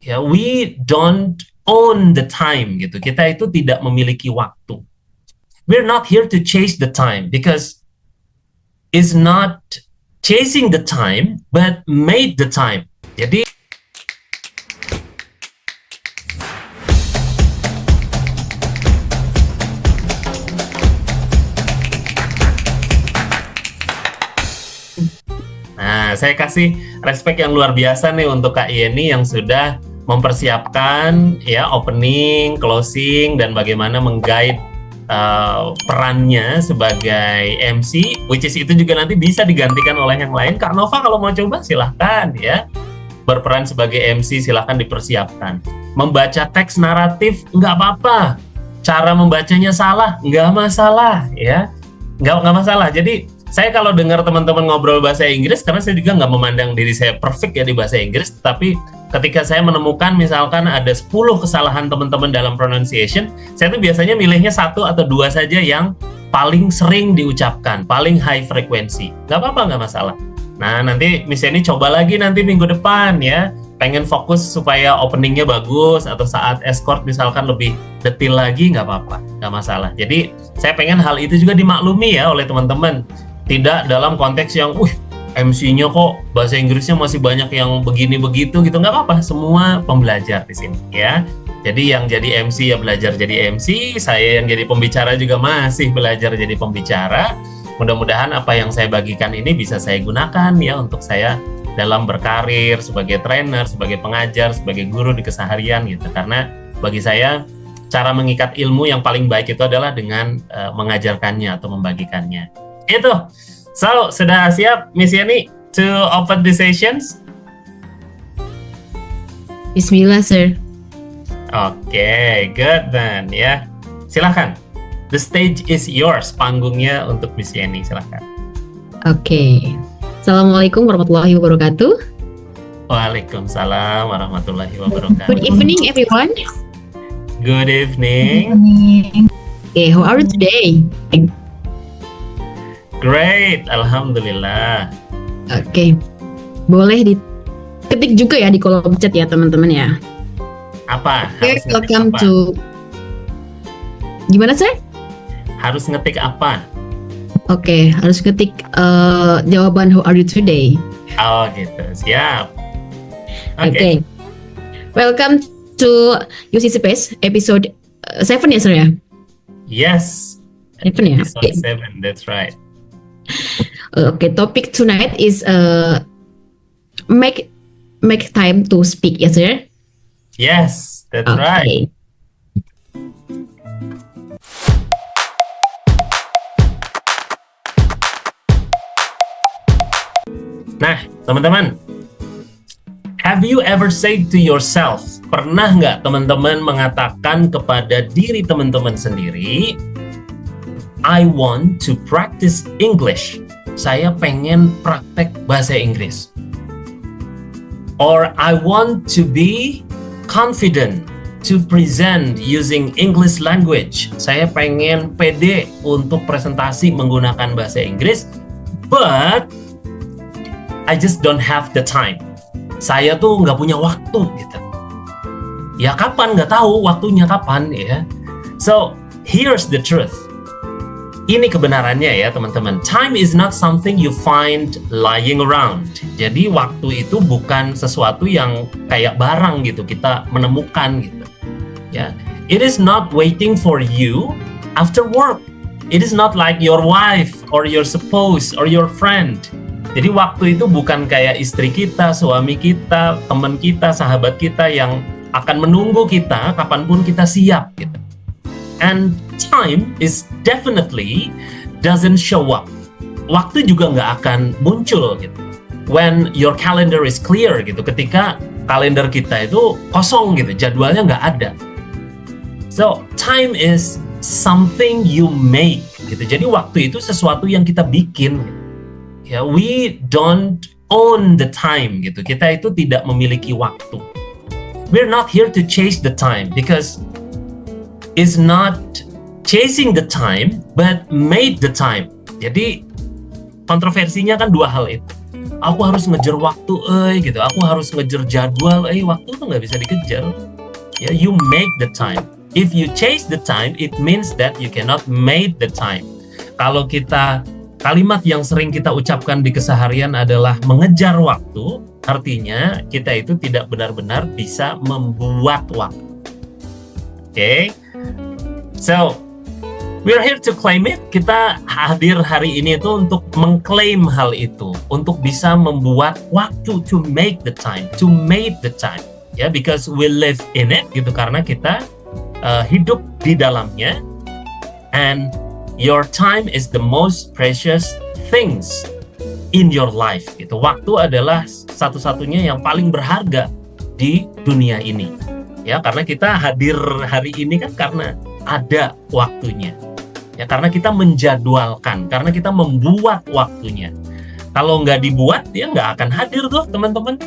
Ya, we don't own the time gitu. Kita itu tidak memiliki waktu. We're not here to chase the time because it's not chasing the time but made the time. Jadi saya kasih respect yang luar biasa nih untuk Kak Yeni yang sudah mempersiapkan ya opening, closing, dan bagaimana meng-guide perannya sebagai MC, which is itu juga nanti bisa digantikan oleh yang lain. Kak Nova kalau mau coba silahkan ya, berperan sebagai MC silahkan dipersiapkan. Membaca teks naratif nggak apa-apa, cara membacanya salah nggak masalah ya, nggak masalah. Jadi saya kalau dengar teman-teman ngobrol bahasa Inggris, karena saya juga nggak memandang diri saya perfect ya di bahasa Inggris, tapi ketika saya menemukan misalkan ada 10 kesalahan teman-teman dalam pronunciation, saya tuh biasanya milihnya 1 atau 2 saja yang paling sering diucapkan, paling high frekuensi. Nggak apa-apa, nggak masalah. Nah, nanti Miss Yeni coba lagi nanti minggu depan ya, pengen fokus supaya openingnya bagus, atau saat escort misalkan lebih detail lagi, nggak apa-apa, nggak masalah. Jadi saya pengen hal itu juga dimaklumi ya oleh teman-teman. Tidak dalam konteks yang, MC-nya kok bahasa Inggrisnya masih banyak yang begini begitu gitu, nggak apa-apa. Semua pembelajar di sini ya. Jadi yang jadi MC ya belajar jadi MC, saya yang jadi pembicara juga masih belajar jadi pembicara. Mudah-mudahan apa yang saya bagikan ini bisa saya gunakan ya untuk saya dalam berkarir sebagai trainer, sebagai pengajar, sebagai guru di keseharian gitu. Karena bagi saya cara mengikat ilmu yang paling baik itu adalah dengan mengajarkannya atau membagikannya. Itu. So, sudah siap Miss Yeni to open the sessions? Bismillah, sir. Oke, good then ya. Silahkan. The stage is yours. Panggungnya untuk Miss Yeni, silahkan. Oke. Assalamualaikum warahmatullahi wabarakatuh. Waalaikumsalam warahmatullahi wabarakatuh. Good evening, everyone. Good evening. Okay, how are you today? Great, alhamdulillah. Oke. Boleh diketik juga ya di kolom chat ya, teman-teman ya. Apa? Oke, Harus ngetik welcome apa? to... Gimana, sir? Harus ngetik apa? Oke, harus ketik jawaban how are you today. Oh gitu, siap. Oke. Welcome to UC Space episode 7 ya, sir ya? Yes. 7 ya? Episode Oke. 7, that's right. Okay, topic tonight is make time to speak, yes, sir? Yes, that's right. Nah, teman-teman, have you ever said to yourself, pernah nggak teman-teman mengatakan kepada diri teman-teman sendiri, I want to practice English. Saya pengen praktek bahasa Inggris. Or I want to be confident to present using English language. Saya pengen pede untuk presentasi menggunakan bahasa Inggris, but I just don't have the time. Saya tuh nggak punya waktu gitu. Ya kapan, nggak tahu waktunya kapan ya. So here's the truth. Ini kebenarannya ya teman-teman. Time is not something you find lying around. Jadi waktu itu bukan sesuatu yang kayak barang gitu kita menemukan gitu. Ya, it is not waiting for you after work. It is not like your wife or your spouse or your friend. Jadi waktu itu bukan kayak istri kita, suami kita, teman kita, sahabat kita yang akan menunggu kita kapanpun kita siap gitu. And time is definitely doesn't show up. Waktu juga nggak akan muncul gitu. When your calendar is clear gitu, ketika kalender kita itu kosong gitu, jadwalnya nggak ada. So time is something you make gitu. Jadi waktu itu sesuatu yang kita bikin. Gitu. Ya, we don't own the time gitu. Kita itu tidak memiliki waktu. We're not here to chase the time because is not chasing the time but made the time. Jadi kontroversinya kan dua hal itu. aku harus ngejar waktu, gitu. Aku harus ngejar jadwal, waktu tuh nggak bisa dikejar. Ya, you make the time. If you chase the time, it means that you cannot make the time. Kalau kalimat yang sering kita ucapkan di keseharian adalah mengejar waktu, artinya kita itu tidak benar-benar bisa membuat waktu. Okay? So, we're here to claim it. Kita hadir hari ini itu untuk mengklaim hal itu, untuk bisa membuat waktu, to make the time, ya, because we live in it, gitu, karena kita hidup di dalamnya. And your time is the most precious things in your life. Gitu. Waktu adalah satu-satunya yang paling berharga di dunia ini. Ya, karena kita hadir hari ini kan karena ada waktunya. Ya, karena kita menjadwalkan, karena kita membuat waktunya. Kalau nggak dibuat, ya nggak akan hadir tuh, teman-teman.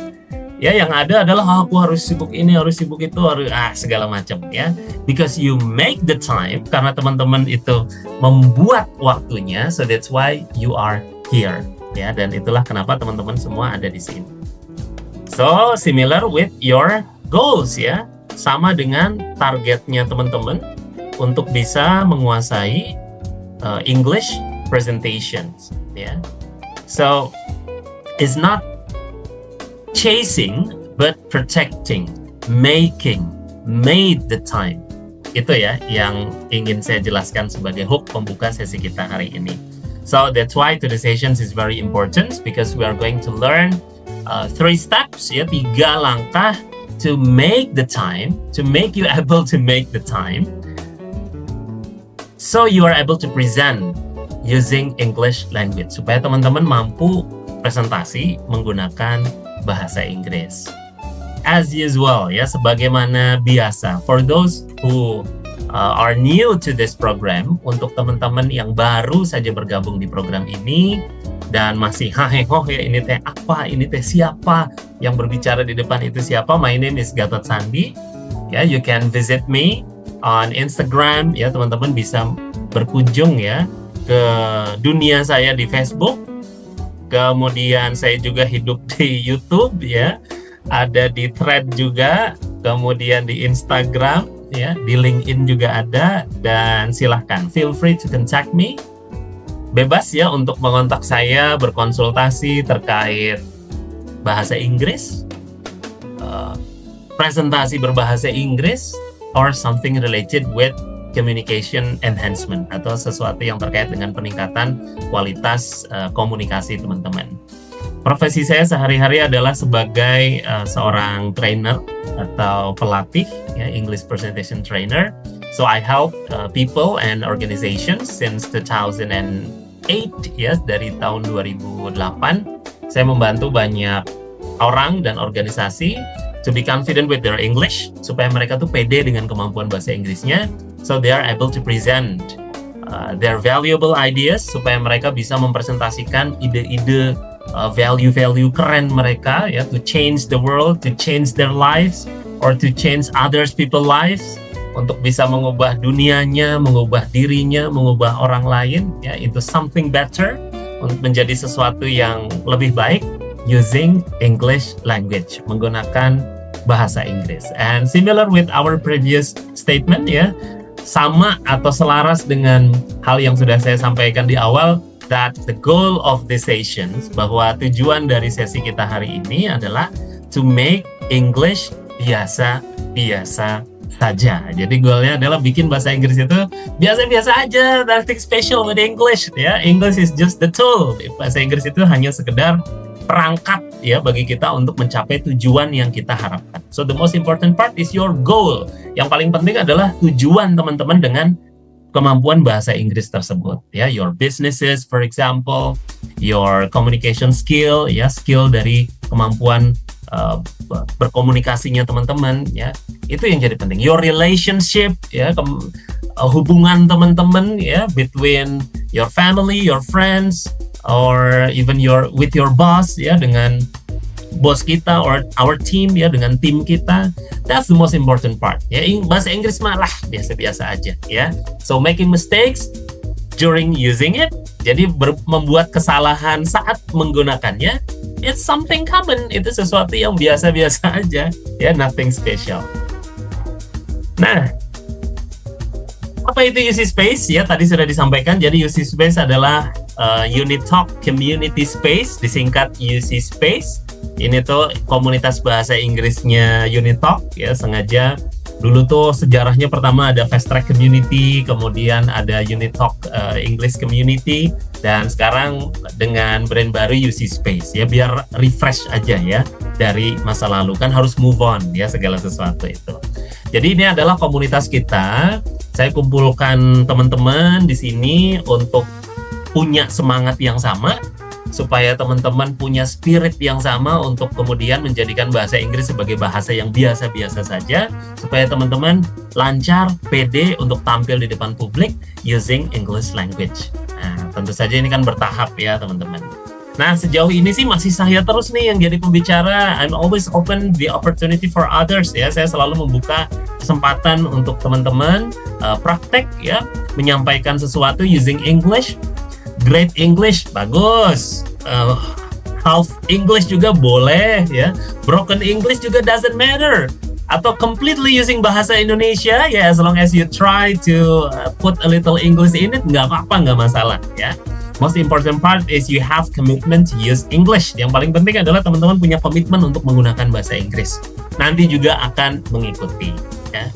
Ya, yang ada adalah aku harus sibuk ini, harus sibuk itu, harus segala macam, ya. Because you make the time, karena teman-teman itu membuat waktunya, so that's why you are here, ya. Dan itulah kenapa teman-teman semua ada di sini. So similar with your goals, ya, sama dengan targetnya teman-teman untuk bisa menguasai English presentations, ya. So it's not chasing but protecting, made the time. Itu ya yang ingin saya jelaskan sebagai hook pembuka sesi kita hari ini. So that's why today's session is very important, because we are going to learn 3 steps, ya, 3 langkah to make the time, to make you able to make the time, so you are able to present using English language, supaya teman-teman mampu presentasi menggunakan bahasa Inggris. As usual, ya, sebagaimana biasa, for those who are new to this program, untuk teman-teman yang baru saja bergabung di program ini dan masih ini teh apa, ini teh siapa, yang berbicara di depan itu siapa, my name is Gatot Sandi. Ya, you can visit me on Instagram, ya, teman-teman bisa berkunjung, ya, ke dunia saya di Facebook. Kemudian saya juga hidup di YouTube, ya, ada di Thread juga, kemudian di Instagram, ya, di LinkedIn juga ada, dan silahkan feel free to contact me. Bebas, ya, untuk mengontak saya, berkonsultasi terkait bahasa Inggris, presentasi berbahasa Inggris, or something related with communication enhancement, atau sesuatu yang terkait dengan peningkatan kualitas komunikasi teman-teman. Profesi saya sehari-hari adalah sebagai seorang trainer atau pelatih, ya, English presentation trainer. So I help people and organizations since 2008, ya, dari tahun 2008. Saya membantu banyak orang dan organisasi to be confident with their English, supaya mereka tuh pede dengan kemampuan bahasa Inggrisnya, so they are able to present their valuable ideas, supaya mereka bisa mempresentasikan ide-ide value-value keren mereka, ya, to change the world, to change their lives, or to change others people's lives, untuk bisa mengubah dunianya, mengubah dirinya, mengubah orang lain, ya, into something better, untuk menjadi sesuatu yang lebih baik using English language, menggunakan bahasa Inggris. And similar with our previous statement, ya, sama atau selaras dengan hal yang sudah saya sampaikan di awal, that the goal of the sessions, bahwa tujuan dari sesi kita hari ini adalah to make English biasa-biasa saja. Jadi goalnya adalah bikin bahasa Inggris itu biasa-biasa aja, nothing special with English, ya. English is just the tool. Bahasa Inggris itu hanya sekedar perangkat, ya, bagi kita untuk mencapai tujuan yang kita harapkan. So the most important part is your goal. Yang paling penting adalah tujuan teman-teman dengan kemampuan bahasa Inggris tersebut, ya. Your businesses, for example, your communication skill, ya, skill dari kemampuan berkomunikasinya teman-teman, ya, itu yang jadi penting. Your relationship, ya, hubungan teman-teman, ya, between your family, your friends, or even with your boss, ya, dengan bos kita, or our team, ya, dengan tim kita. That's the most important part, ya. Bahasa Inggris malah biasa-biasa aja, ya. So making mistakes during using it, Jadi membuat kesalahan saat menggunakannya, it's something common. Itu sesuatu yang biasa-biasa aja, ya, nothing special. Nah, apa itu UC Space? Ya, tadi sudah disampaikan. Jadi UC Space adalah Unit Talk Community Space, disingkat UC Space. Ini tuh komunitas bahasa Inggrisnya Unit Talk, ya, sengaja. Dulu tuh sejarahnya pertama ada Fast Track Community, kemudian ada Unit Talk English Community, dan sekarang dengan brand baru UC Space, ya, biar refresh aja ya dari masa lalu, kan harus move on ya segala sesuatu itu. Jadi ini adalah komunitas kita. Saya kumpulkan teman-teman di sini untuk punya semangat yang sama, supaya teman-teman punya spirit yang sama untuk kemudian menjadikan bahasa Inggris sebagai bahasa yang biasa-biasa saja, supaya teman-teman lancar, pede untuk tampil di depan publik using English language. Nah, tentu saja ini kan bertahap ya teman-teman. Nah, sejauh ini sih masih saya terus nih yang jadi pembicara. I'm always open the opportunity for others ya. Saya selalu membuka kesempatan untuk teman-teman praktek ya, menyampaikan sesuatu using English. Great English, bagus. Half English juga boleh ya. Broken English juga doesn't matter. Atau completely using bahasa Indonesia ya, as long as you try to put a little English in it, nggak apa-apa, nggak masalah ya. Most important part is you have commitment to use English. Yang paling penting adalah teman-teman punya komitmen untuk menggunakan bahasa Inggris. Nanti juga akan mengikuti ya.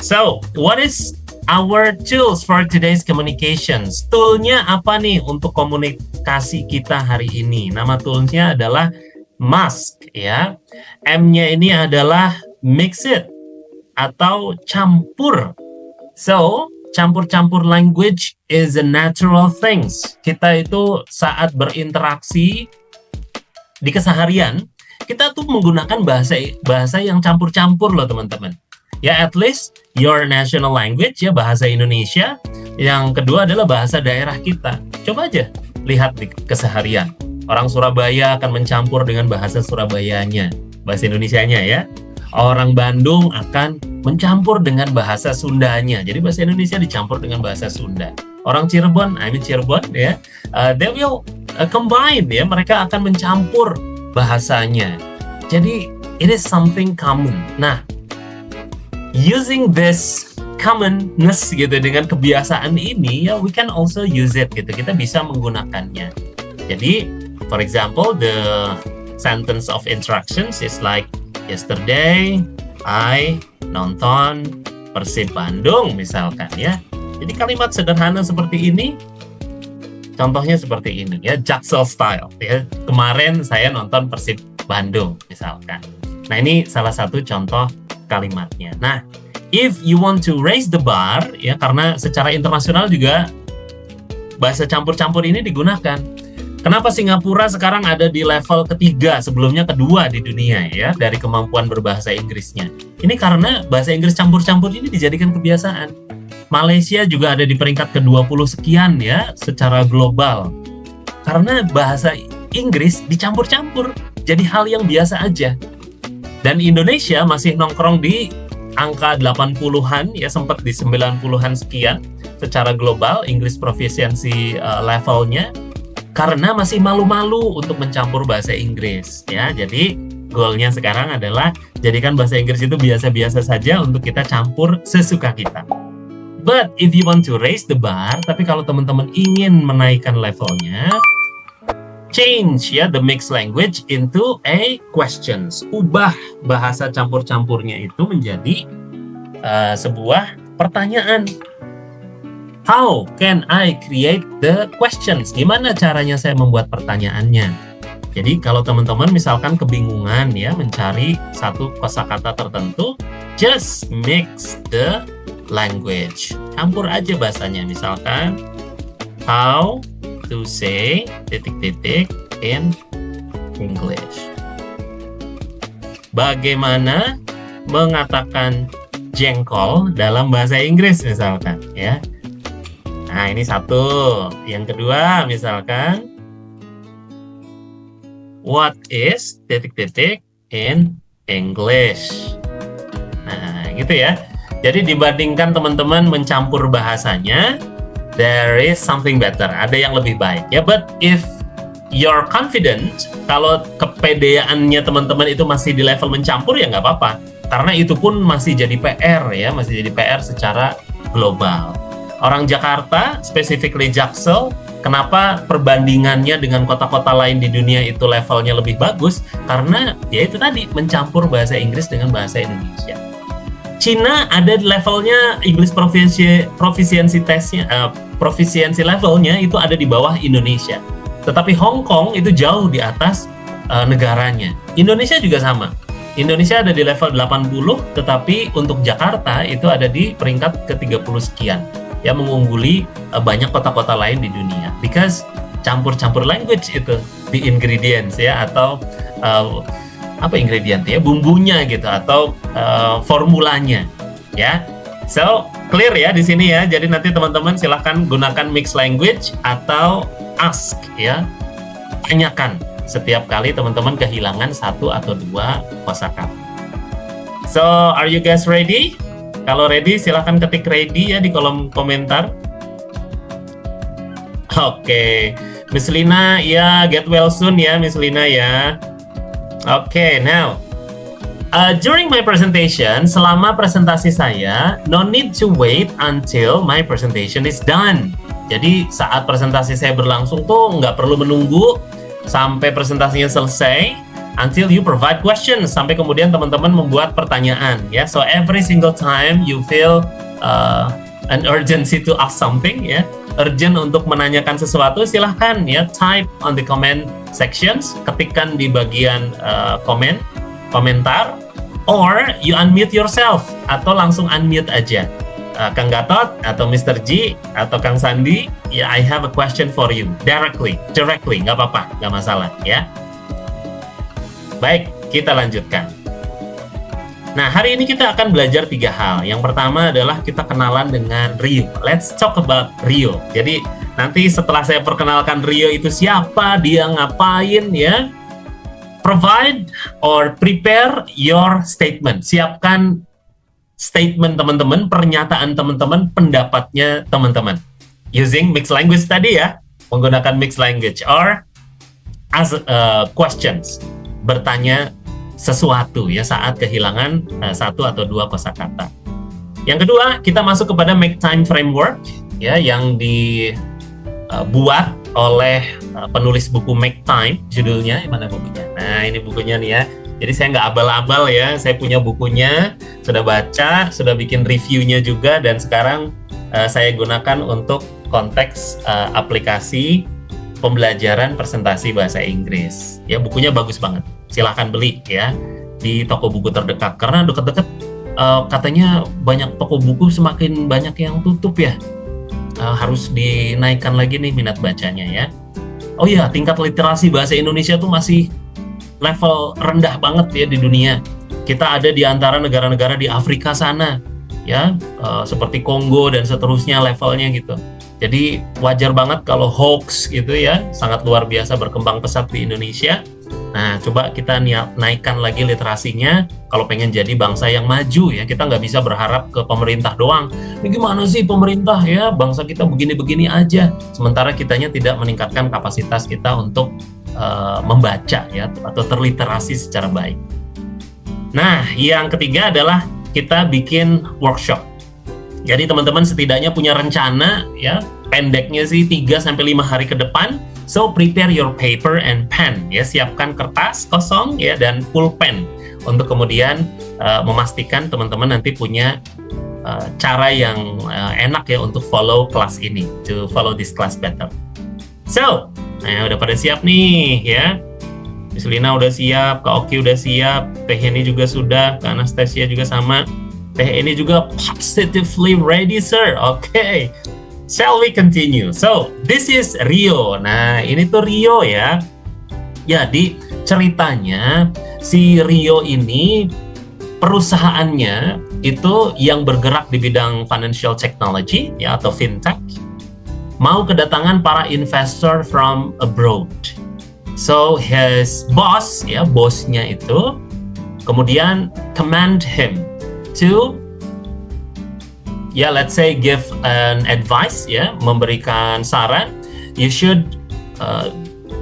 So, what is our tools for today's communications? Toolnya apa nih untuk komunikasi kita hari ini? Nama toolsnya adalah MASK ya. M-nya ini adalah mix it atau campur. So, campur-campur language is a natural things. Kita itu saat berinteraksi di keseharian, kita tuh menggunakan bahasa yang campur-campur loh teman-teman. Ya, at least your national language ya, bahasa Indonesia. Yang kedua adalah bahasa daerah kita. Coba aja lihat di keseharian. Orang Surabaya akan mencampur dengan bahasa Surabayanya, bahasa Indonesianya ya. Orang Bandung akan mencampur dengan bahasa Sundanya. Jadi bahasa Indonesia dicampur dengan bahasa Sunda. Orang Cirebon, Cirebon ya, they will combine ya. Mereka akan mencampur bahasanya. Jadi it is something common. Nah, using this commonness gitu, dengan kebiasaan ini ya, we can also use it gitu. Kita bisa menggunakannya. Jadi, for example, the sentence of instructions is like, yesterday I nonton Persib Bandung misalkan ya. Jadi kalimat sederhana seperti ini, contohnya seperti ini ya, Jaksel style ya. Kemarin saya nonton Persib Bandung misalkan. Nah, ini salah satu contoh kalimatnya. Nah, if you want to raise the bar ya, karena secara internasional juga bahasa campur-campur ini digunakan. Kenapa Singapura sekarang ada di level ketiga, sebelumnya kedua di dunia ya, dari kemampuan berbahasa Inggrisnya? Ini karena bahasa Inggris campur-campur ini dijadikan kebiasaan. Malaysia juga ada di peringkat ke-20 sekian ya secara global. Karena bahasa Inggris dicampur-campur, jadi hal yang biasa aja. Dan Indonesia masih nongkrong di angka 80-an ya, sempat di 90-an sekian secara global English proficiency levelnya, karena masih malu-malu untuk mencampur bahasa Inggris ya. Jadi goalnya sekarang adalah jadikan bahasa Inggris itu biasa-biasa saja untuk kita campur sesuka kita. But if you want to raise the bar, tapi kalau teman-teman ingin menaikkan levelnya, change ya the mixed language into a questions. Ubah bahasa campur-campurnya itu menjadi sebuah pertanyaan. How can I create the questions? Gimana caranya saya membuat pertanyaannya? Jadi kalau teman-teman misalkan kebingungan ya mencari satu kosakata tertentu, just mix the language. Campur aja bahasanya. Misalkan how to say titik-titik in English. Bagaimana mengatakan jengkol dalam bahasa Inggris misalkan ya. Nah, ini satu. Yang kedua misalkan what is titik-titik in English. Nah, gitu ya. Jadi dibandingkan teman-teman mencampur bahasanya there is something better. Ada yang lebih baik. Ya, but if you're confident, kalau kepedeannya teman-teman itu masih di level mencampur ya nggak apa-apa. Karena itu pun masih jadi PR ya, masih jadi PR secara global. Orang Jakarta, specifically Jaksel, kenapa perbandingannya dengan kota-kota lain di dunia itu levelnya lebih bagus? Karena ya itu tadi, mencampur bahasa Inggris dengan bahasa Indonesia. Cina ada levelnya English proficiency testnya, proficiency levelnya itu ada di bawah Indonesia. Tetapi Hong Kong itu jauh di atas negaranya. Indonesia juga sama. Indonesia ada di level 80, tetapi untuk Jakarta itu ada di peringkat ke-30 sekian. Ya, mengungguli banyak kota-kota lain di dunia. Because campur-campur language itu, the ingredients ya, atau apa ingredient ya, bumbunya gitu, atau formulanya ya. So, clear ya di sini ya. Jadi nanti teman-teman silahkan gunakan mixed language atau ask ya. Tanyakan setiap kali teman-teman kehilangan satu atau dua kosakata. So, are you guys ready? Kalau ready, silahkan ketik ready ya di kolom komentar. Oke, Miss Lina, ya get well soon ya, Miss Lina ya. Oke, now during my presentation, selama presentasi saya, no need to wait until my presentation is done. Jadi saat presentasi saya berlangsung tuh nggak perlu menunggu sampai presentasinya selesai, until you provide questions, sampai kemudian teman-teman membuat pertanyaan ya. So every single time you feel an urgency to ask something ya, urgent untuk menanyakan sesuatu, silahkan ya type on the comment sections, ketikkan di bagian komentar, or you unmute yourself atau langsung unmute aja. Kang Gatot atau Mr. G atau Kang Sandi, ya, I have a question for you directly, nggak apa-apa, nggak masalah ya. Baik, kita lanjutkan. Nah, hari ini kita akan belajar 3 hal. Yang pertama adalah kita kenalan dengan Rio. Let's talk about Rio. Jadi nanti setelah saya perkenalkan Rio itu siapa, dia ngapain ya, provide or prepare your statement. Siapkan statement teman-teman, pernyataan teman-teman, pendapatnya teman-teman. Using mixed language tadi ya, menggunakan mixed language, or as questions, bertanya sesuatu ya saat kehilangan satu atau dua kosakata. Yang kedua, kita masuk kepada make time framework ya, yang dibuat oleh penulis buku Make Time, judulnya mana bukunya? Nah, ini bukunya nih ya. Jadi saya nggak abal-abal ya, saya punya bukunya, sudah baca, sudah bikin reviewnya juga, dan sekarang saya gunakan untuk konteks aplikasi pembelajaran presentasi bahasa Inggris. Ya, bukunya bagus banget. Silahkan beli ya di toko buku terdekat, karena dekat-dekat katanya banyak toko buku semakin banyak yang tutup ya. Harus dinaikkan lagi nih minat bacanya ya. Oh iya, tingkat literasi bahasa Indonesia tuh masih level rendah banget ya di dunia. Kita ada di antara negara-negara di Afrika sana ya, seperti Kongo dan seterusnya levelnya gitu. Jadi wajar banget kalau hoax gitu ya, sangat luar biasa berkembang pesat di Indonesia. Nah, coba kita naikkan lagi literasinya kalau pengen jadi bangsa yang maju ya. Kita nggak bisa berharap ke pemerintah doang. Ini gimana sih pemerintah ya, bangsa kita begini-begini aja. Sementara kitanya tidak meningkatkan kapasitas kita untuk membaca ya, atau terliterasi secara baik. Nah, yang ketiga adalah kita bikin workshop. Jadi teman-teman setidaknya punya rencana ya, pendeknya sih 3-5 hari ke depan. So prepare your paper and pen ya, siapkan kertas kosong ya dan pulpen untuk kemudian memastikan teman-teman nanti punya cara yang enak ya untuk follow kelas ini, to follow this class better. So, nah udah pada siap nih ya. Miss Lina udah siap, Kak Oki udah siap, Teh ini juga sudah, Kak Anastasia juga sama. Teh ini juga positively ready, sir. Okay. Shall we continue? So, this is Rio. Nah, ini tuh Rio ya. Jadi, ceritanya si Rio ini perusahaannya itu yang bergerak di bidang financial technology ya, atau fintech, mau kedatangan para investor from abroad. So, his boss ya, bosnya itu kemudian command him to let's say give an advice, memberikan saran, you should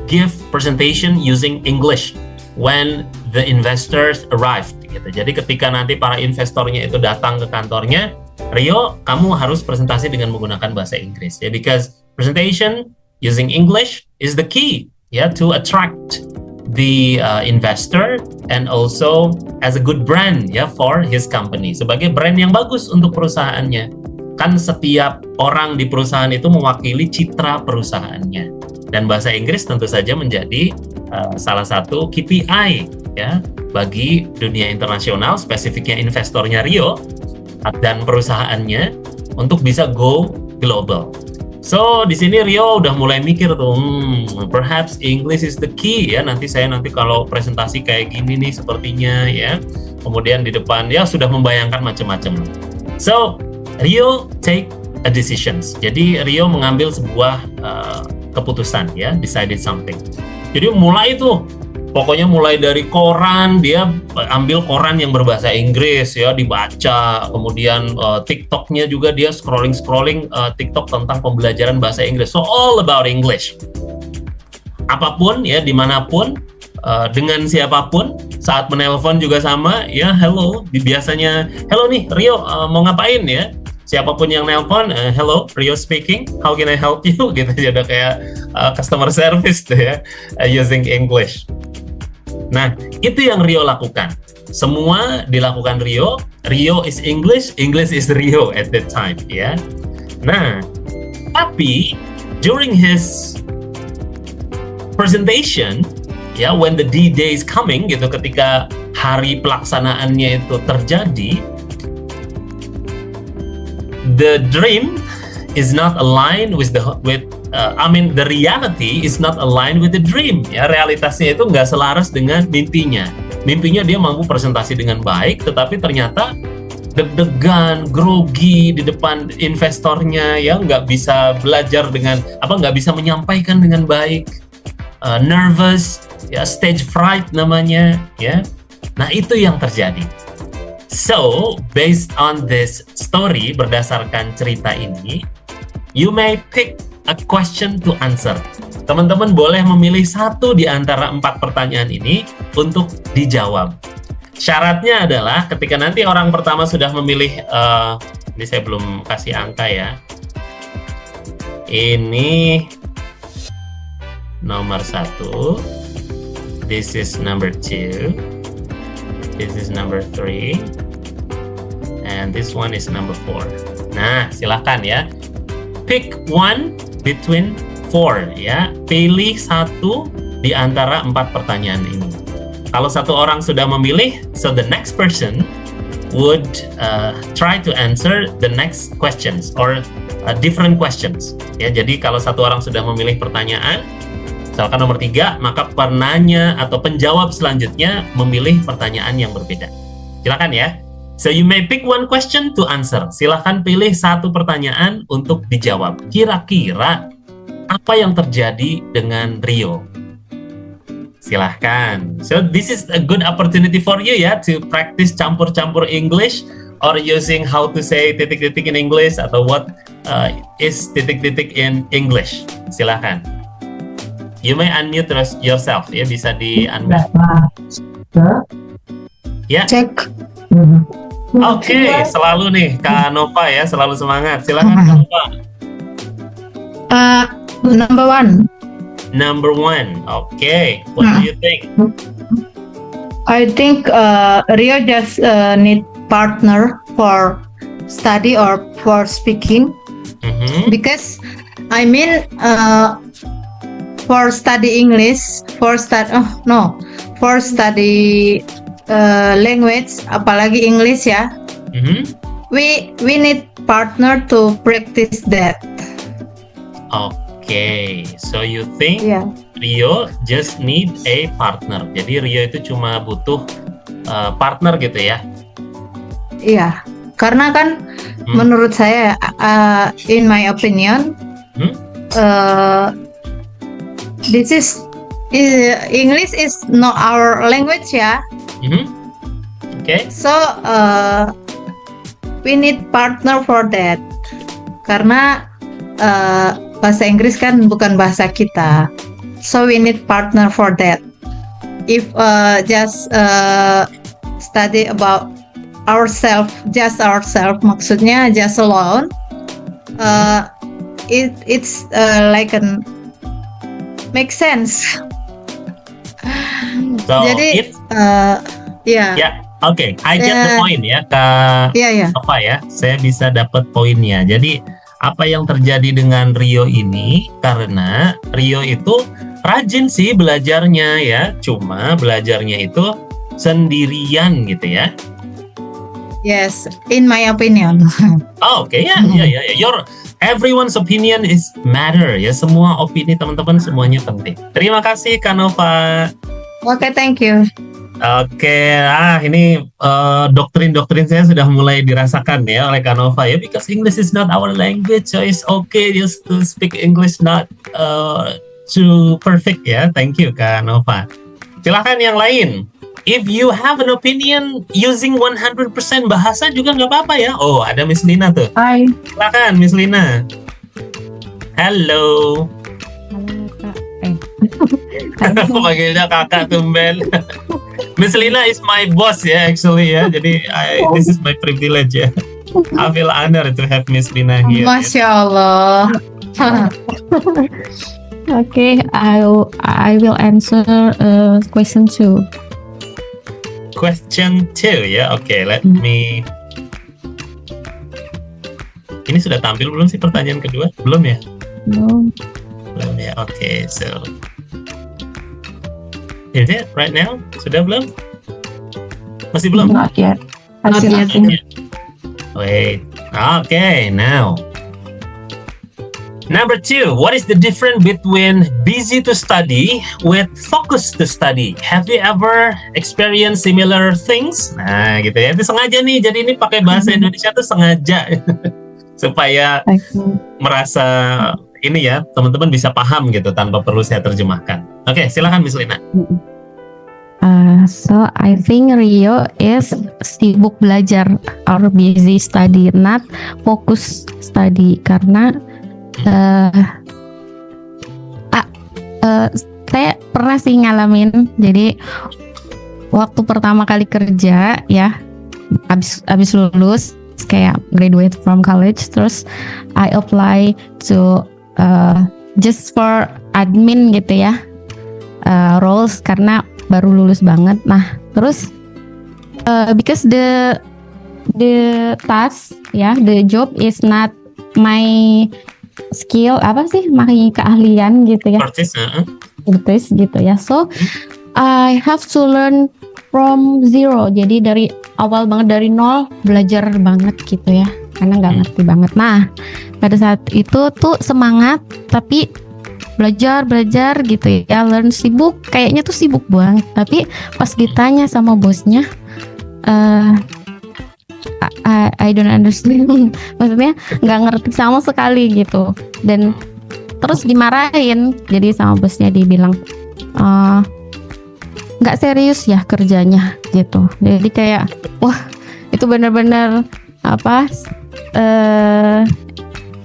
give presentation using English when the investors arrived. Gitu. Jadi ketika nanti para investornya itu datang ke kantornya, Rio, kamu harus presentasi dengan menggunakan bahasa Inggris. Ya, because presentation using English is the key, to attract the investor and also as a good brand, for his company. Sebagai brand yang bagus untuk perusahaannya. Kan setiap orang di perusahaan itu mewakili citra perusahaannya. Dan bahasa Inggris tentu saja menjadi salah satu KPI, bagi dunia internasional, spesifiknya investornya Rio dan perusahaannya untuk bisa go global. So di sini Rio udah mulai mikir tuh, perhaps English is the key, nanti kalau presentasi kayak gini nih sepertinya, kemudian di depan sudah membayangkan macam-macam. So Rio take a decisions. Jadi Rio mengambil sebuah keputusan, decided something. Jadi mulai dari koran, dia ambil koran yang berbahasa Inggris, dibaca. Kemudian TikToknya juga dia scrolling TikTok tentang pembelajaran bahasa Inggris. So all about English. Apapun, dimanapun, dengan siapapun, saat menelpon juga sama, hello. Biasanya, hello nih Rio, mau ngapain ya? Siapapun yang nelpon, hello, Rio speaking, how can I help you? Gitu, jadi kayak customer service tuh using English. Nah, itu yang Rio lakukan. Semua dilakukan Rio. Rio is English, English is Rio at that time, Nah, tapi during his presentation, when the D-Day is coming, gitu, ketika hari pelaksanaannya itu terjadi, the dream is not aligned with the reality is not aligned with the dream. Realitasnya itu nggak selaras dengan mimpinya. Mimpinya dia mampu presentasi dengan baik, tetapi ternyata deg-degan, grogi di depan investornya, nggak bisa belajar nggak bisa menyampaikan dengan baik, nervous, stage fright namanya, Nah itu yang terjadi. So, based on this story, berdasarkan cerita ini, you may pick a question to answer. Teman-teman boleh memilih satu di antara 4 pertanyaan ini untuk dijawab. Syaratnya adalah ketika nanti orang pertama sudah memilih, ini saya belum kasih angka ya. Ini nomor 1, this is number 2, this is number 3, and this one is number 4. Nah, silakan ya. Pick one between 4, Pilih satu di antara 4 pertanyaan ini. Kalau satu orang sudah memilih, so the next person would try to answer the next questions or different questions. Jadi kalau satu orang sudah memilih pertanyaan, misalkan nomor 3, maka penanya atau penjawab selanjutnya memilih pertanyaan yang berbeda. Silakan ya. So you may pick one question to answer. Silakan pilih satu pertanyaan untuk dijawab. Kira-kira apa yang terjadi dengan Rio? Silahkan. So this is a good opportunity for you to practice campur-campur English or using how to say titik-titik in English atau what is titik-titik in English. Silahkan. You may unmute yourself, bisa di-unmute. Cek. Oke, selalu nih Kak Nova selalu semangat. Silakan Kak Nova. Number one. Okay. What do you think? I think Rio just need partner for study or for speaking. Because for study English, for study language, apalagi English we need partner to practice that. Okay, so you think Rio just need a partner. Jadi Rio itu cuma butuh partner gitu ya? Iya, karena kan menurut saya, in my opinion, this is English is not our language Okay. So we need partner for that. Karena bahasa Inggris kan bukan bahasa kita, so we need partner for that. If just study about ourselves, maksudnya just alone, it's like an make sense. So Jadi oke, I get the point ya, Kak. Apa ya? Saya bisa dapat poinnya. Jadi apa yang terjadi dengan Rio ini, karena Rio itu rajin sih belajarnya ya, cuma belajarnya itu sendirian gitu ya. Yes, in my opinion. Oke, Your everyone's opinion is matter ya. Semua opini teman-teman semuanya penting. Terima kasih Kanova. Oke, thank you. Oke, ini doktrin-doktrin saya sudah mulai dirasakan ya oleh Kanova ya, because English is not our language, so it's okay just to speak English not too perfect ya. Thank you Kanova. Silahkan yang lain. If you have an opinion using 100% bahasa juga nggak apa-apa ya. Oh, ada Miss Lina tuh. Hai. Silahkan Miss Lina. Halo. Panggilnya kakak tumben. Miss Lina is my boss ya, actually ya. Jadi this is my privilege ya. I feel honored to have Miss Lina here. Masya Allah. Okay, I will answer question 2. Question 2 ya. Oke, let me. Ini sudah tampil belum sih pertanyaan kedua? Belum ya? No. Belum ya. Oke, so is it right now? Sudah belum? Masih belum? Not yet. Not yet. Wait. Okay, now. Number 2, what is the difference between busy to study with focus to study? Have you ever experienced similar things? Nah, gitu ya. Itu sengaja nih. Jadi ini pakai bahasa Indonesia tuh sengaja supaya merasa ini ya, teman-teman bisa paham gitu tanpa perlu saya terjemahkan. Oke, silakan Miss Lina. So I think Rio is sibuk belajar or busy study, not focus study, karena saya pernah sih ngalamin. Jadi waktu pertama kali kerja ya, abis lulus kayak graduate from college, terus I apply to just for admin gitu ya, roles karena baru lulus banget. Nah terus because the task ya, the job is not my skill, apa sih, makanya keahlian gitu ya, artis gitu ya. So I have to learn from zero. Jadi dari awal banget, dari nol, belajar banget gitu ya, karena nggak ngerti banget. Nah pada saat itu tuh semangat, tapi belajar gitu ya, learn, sibuk, kayaknya tuh sibuk banget. Tapi pas ditanya sama bosnya, I don't understand, maksudnya nggak ngerti sama sekali gitu, dan terus dimarahin. Jadi sama bosnya dibilang nggak serius ya kerjanya gitu. Jadi kayak wah, itu benar-benar apa,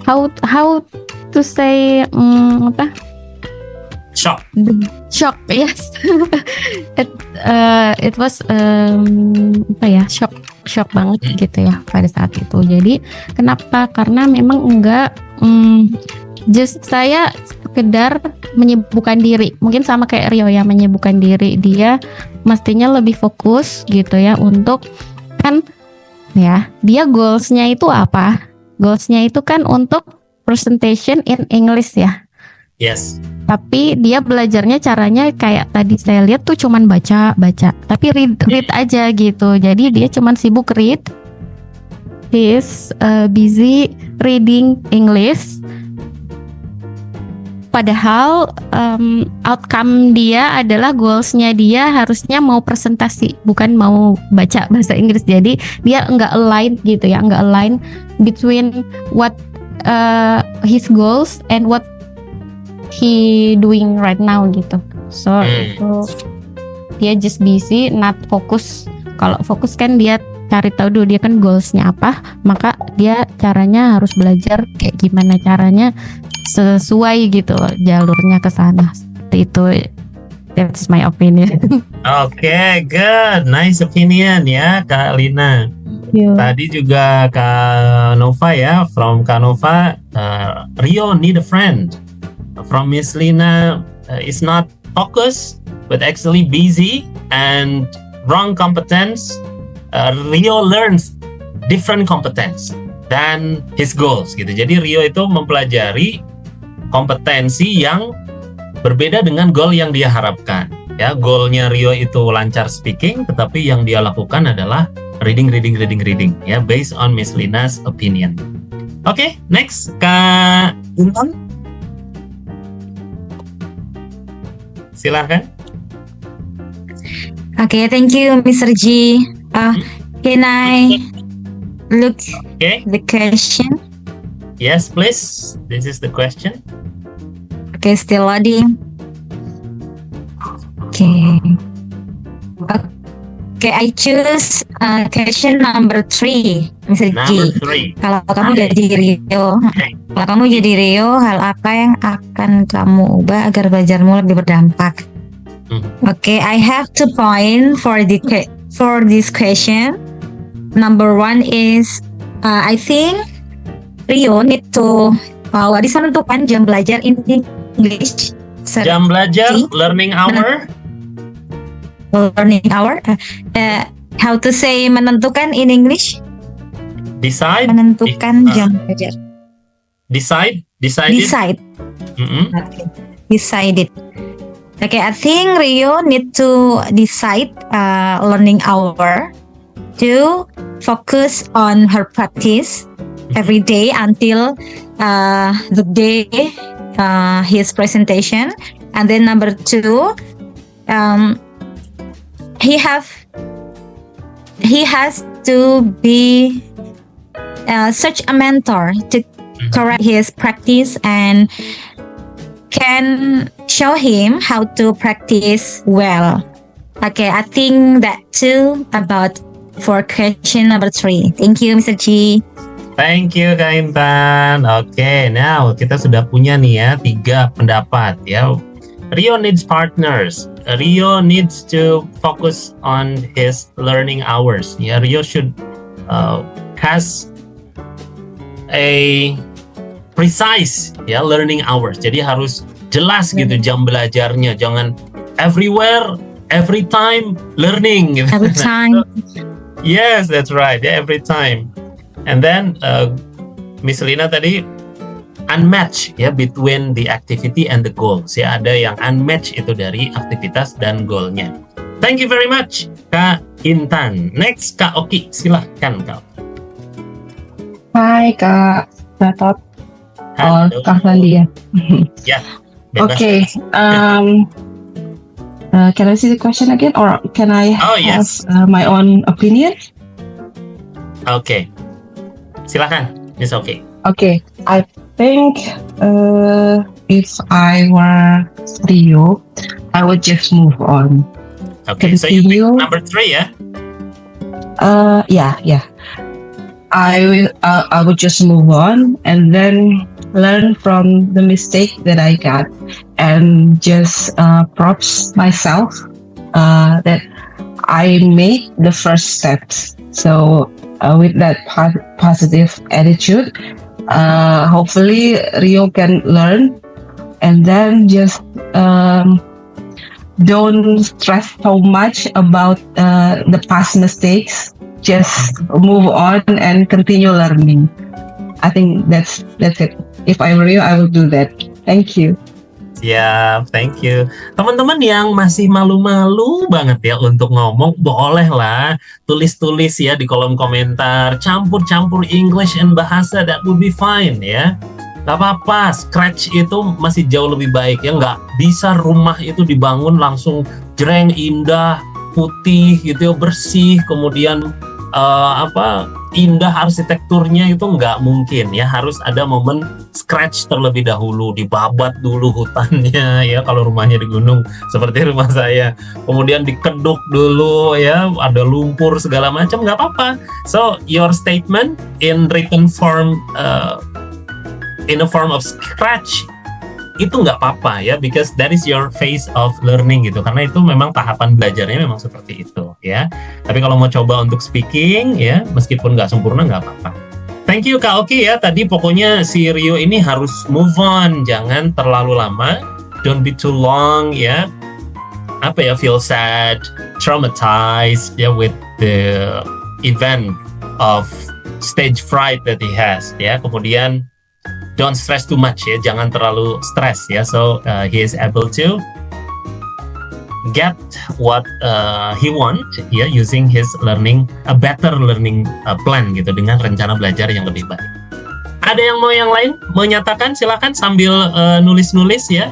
how to say, apa, shock, yes. It was apa ya, shock banget gitu ya pada saat itu. Jadi kenapa? Karena memang enggak just saya sekedar menyibukkan diri, mungkin sama kayak Rio ya, menyibukkan diri. Dia mestinya lebih fokus gitu ya, untuk kan ya, dia goalsnya itu apa? Goalsnya itu kan untuk presentation in English ya. Yes. Tapi dia belajarnya caranya kayak tadi saya lihat tuh cuman baca, tapi read aja gitu. Jadi dia cuman sibuk read. He is busy reading English. Padahal outcome dia adalah goalsnya dia harusnya mau presentasi, bukan mau baca bahasa Inggris. Jadi dia nggak align gitu ya, nggak align between what his goals and what he doing right now gitu. So itu dia just busy, not fokus. Kalau fokus kan dia cari tahu dulu dia kan goalsnya apa, maka dia caranya harus belajar kayak gimana caranya sesuai gitu jalurnya ke sana. Seperti itu. That's my opinion. Oke, good. Nice opinion ya, Kak Lina. Tadi juga Kak Nova ya, from Kak Nova, Rio need a friend. From Miss Lina, is not focus, but actually busy and wrong competence. Rio learns different competence than his goals gitu. Jadi Rio itu mempelajari kompetensi yang berbeda dengan goal yang dia harapkan. Ya, goalnya Rio itu lancar speaking, tetapi yang dia lakukan adalah reading. Ya, based on Miss Lina's opinion. Oke, next Kak Intan. Silahkan. Okay, thank you, Mr. G. Can I look Okay. the question? Yes, please. This is the question. Okay, still loading. Okay. Okay, I choose question number 3, Mr. Number G. 3. Kalau kamu Okay. jadi Rio, kalau kamu jadi Rio, hal apa yang akan kamu ubah agar belajarmu lebih berdampak? Okay, I have 2 points for this question. Number 1 is I think Rio need to Wadis menentukan jam belajar in English. Jam belajar, learning hour. Learning hour. How to say menentukan in English? Decide. Menentukan jam belajar. Decided. Decide. Okay. Decided. Okay, I think Rio need to decide learning hour to focus on her practice every day until the day his presentation. And then number 2, he has to be such a mentor to correct his practice and can show him how to practice well. Okay, I think that too about for question number 3. Thank you, Mr. G. Thank you Kak Intan. Oke, now kita sudah punya nih ya 3 pendapat ya. Rio needs partners. Rio needs to focus on his learning hours. Ya, Rio should has a precise ya learning hours. Jadi harus jelas gitu jam belajarnya. Jangan everywhere, every time learning. Gitu. Every time. Yes, that's right. Yeah, every time. And then Miss Lina tadi unmatched ya between the activity and the goals ya, ada yang unmatched itu dari aktivitas dan goalnya. Thank you very much Kak Intan. Next Kak Oki, silahkan Kak. Hai Kak Gatot. Halo. Kak Sandi ya. Ya. Bebas. Okay. Can I see the question again, or can I Oh, yes. have my own opinion? Oke. Silakan, Miss Oki. Okay, I think if I were Rio, I would just move on. Okay, so you pick Continue. number 3 ya. Yeah. I would just move on and then learn from the mistake that I got and just props myself that I made the first steps. So with that positive attitude, hopefully Rio can learn and then just don't stress so much about the past mistakes. Just move on and continue learning. I think that's it. If I were Rio, I will do that. Thank you. Siap, thank you. Teman-teman yang masih malu-malu banget ya untuk ngomong, bolehlah tulis-tulis ya di kolom komentar, campur-campur English and bahasa, that would be fine ya. Gak apa-apa, scratch itu masih jauh lebih baik ya. Nggak bisa rumah itu dibangun langsung jreng, indah, putih gitu ya, bersih, kemudian indah arsitekturnya itu nggak mungkin ya, harus ada momen scratch terlebih dahulu, dibabat dulu hutannya ya kalau rumahnya di gunung seperti rumah saya, kemudian dikeduk dulu ya, ada lumpur segala macam, nggak apa-apa. So your statement in written form, in a form of scratch, itu nggak apa-apa ya, because that is your phase of learning gitu, karena itu memang tahapan belajarnya memang seperti itu ya. Tapi kalau mau coba untuk speaking ya, meskipun nggak sempurna nggak apa-apa. Thank you Kak Oki ya, tadi pokoknya si Rio ini harus move on, jangan terlalu lama, don't be too long ya, feel sad, traumatized ya with the event of stage fright that he has ya. Kemudian don't stress too much ya, jangan terlalu stress ya. So he is able to get what he want ya, using his learning, a better learning plan gitu, dengan rencana belajar yang lebih baik. Ada yang lain mau nyatakan, silakan sambil nulis-nulis ya.